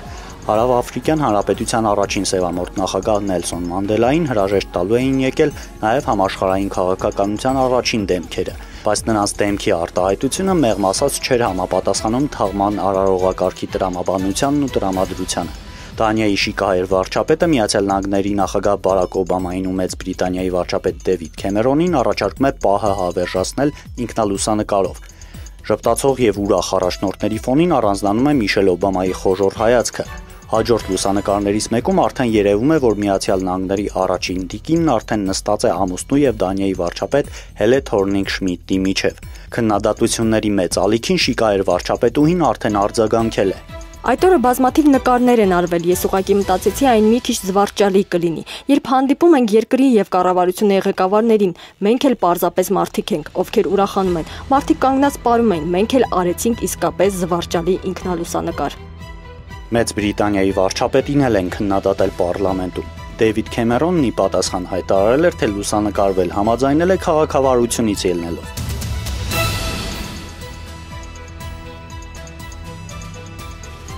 Հարավաֆրիկյան Հանրապետության առաջին սևամորթ նախագահ Նելսոն Մանդելային հրաժեշտ տալու էին եկել նաև համաշխարհային քաղաքականության առաջին դեմքերը, բայց նրանց դեմքի արտահայտությունը մեղմ ասած չէր համապատասխանում թաղման արարողակարգի տրամաբանությանն ու տրամադրությանը։ Դանիայի շիկահայր վարչապետը Միացյալ Նահանգների նախագահ Բարակ Օբամային ու Մեծ Բրիտանիայի վարչապետ Դեվիդ Քեմերոնին առաջարկում է պահը հավերժացնել ինքնալուսանկարով։ Ժպտացող եւ ուրախ առաջնորդների ֆոնին առանձնանում է Միշել Օբամայի խոժոռ հայացքը։ Հաջորդ լուսանկարներից մեկում արդեն երևում է, որ Միացյալ Նահանգների առաջին տիկինն արդեն նստած է ամուսնու եւ Դանիայի վարչապետ Հելե Թորնինգ-Շմիդտի միջև։ Քննադատությունների մեծ ալիքին շիկահայր վարչապետուհին արդեն արձագանքել է։ Այդ օրը բազմաթիվ նկարներ են արվել, ես ուղղակի մտածեցի այն մի քիչ զվարճալի կլինի։ Երբ հանդիպում ենք երկրի եւ կառավարությունների ղեկավարներին, մենք էլ պարզապես մարդիկ ենք, ովքեր ուրախանում են։ Մարդիկ կանգնած պարում են, մենք էլ արեցինք իսկապես զվարճալի ինքնալուսանկար։ Մեծ Բրիտանիայի վարչապետին էլ են քննադատել պարլամենտում։ Դեվիդ Քեմերոնն ի պատասխան հայտարարել էր, թե լուսանկարվել համաձայնել է քաղաքավարությունից ելնելով։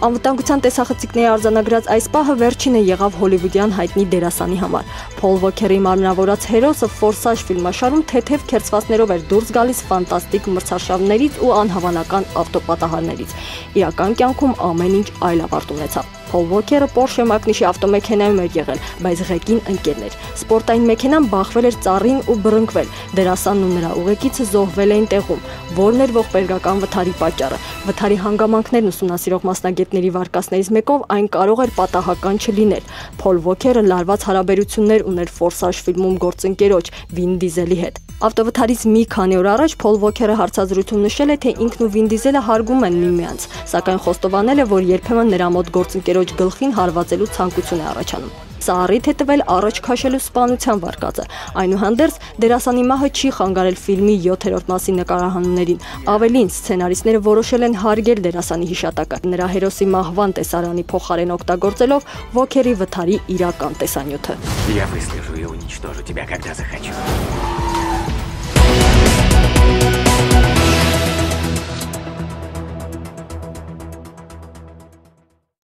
Անվտանգության տեսախցիկների արձանագրած այս պահը վերջինը եղավ հոլիվուդյան հայտնի դերասանի համար։ Փոլ Վոքերի մարմնավորած հերոսը ֆորսաժ ֆիլմաշարում թեթև քերծվածներով էր դուրս գալիս ֆանտաստիկ մրցարշավներից ու անհավանական ավտոպատահարներից։ Իրական կյանքում ամեն ինչ այլ ավարտ ունեցավ։ Փոլ Վոքերը Porsche մակնիշի ավտոմեքենայում էր եղել, բայց ղեկին ընկերներ։ Սպորտային մեքենան բախվել էր ծառին ու բռնկվել։ Դերասանն ու նրա ուղեկիցը զոհվել էին տեղում։ Որն էր ողբերգական վթարի պատճառը։ Վթարի հանգամանքներն ուսումնասիրող մասնագետների վարկածներից մեկով այն կարող էր պատահական չլինել։ Փոլ Վոքերը լարված հարաբերություններ ուներ ֆորսաժ ֆիլմում գործընկերոջ Վին Դիզելի հետ։ Ավտովթարից մի քանի օր առաջ Փոլ Վոքերը հարցազրույցում նշել է, թե ինքն ու Վին Դիզելը հարգում են միմյանց, սակայն խոստովանել է, որ երբեմն նրա մոտ գործընկերոջ գլխին հարվածելու ցանկություն է առաջանում։ Սա առիթ է տվել առաջ քաշելու սպանության վարկածը։ Այնուհանդերձ դերասանի մահը չի խանգարել ֆիլմի 7-րդ մասի նկարահանումներին։ Ավելին, սցենարիստները որոշել են հարգել դերասանի հիշատակը, նրա հերոսի մահվան տեսարանի փոխարեն օգտագործելով Վոքերի վթարի իրական տեսանյութը։ Я выслежу и уничтожу тебя, когда захочу.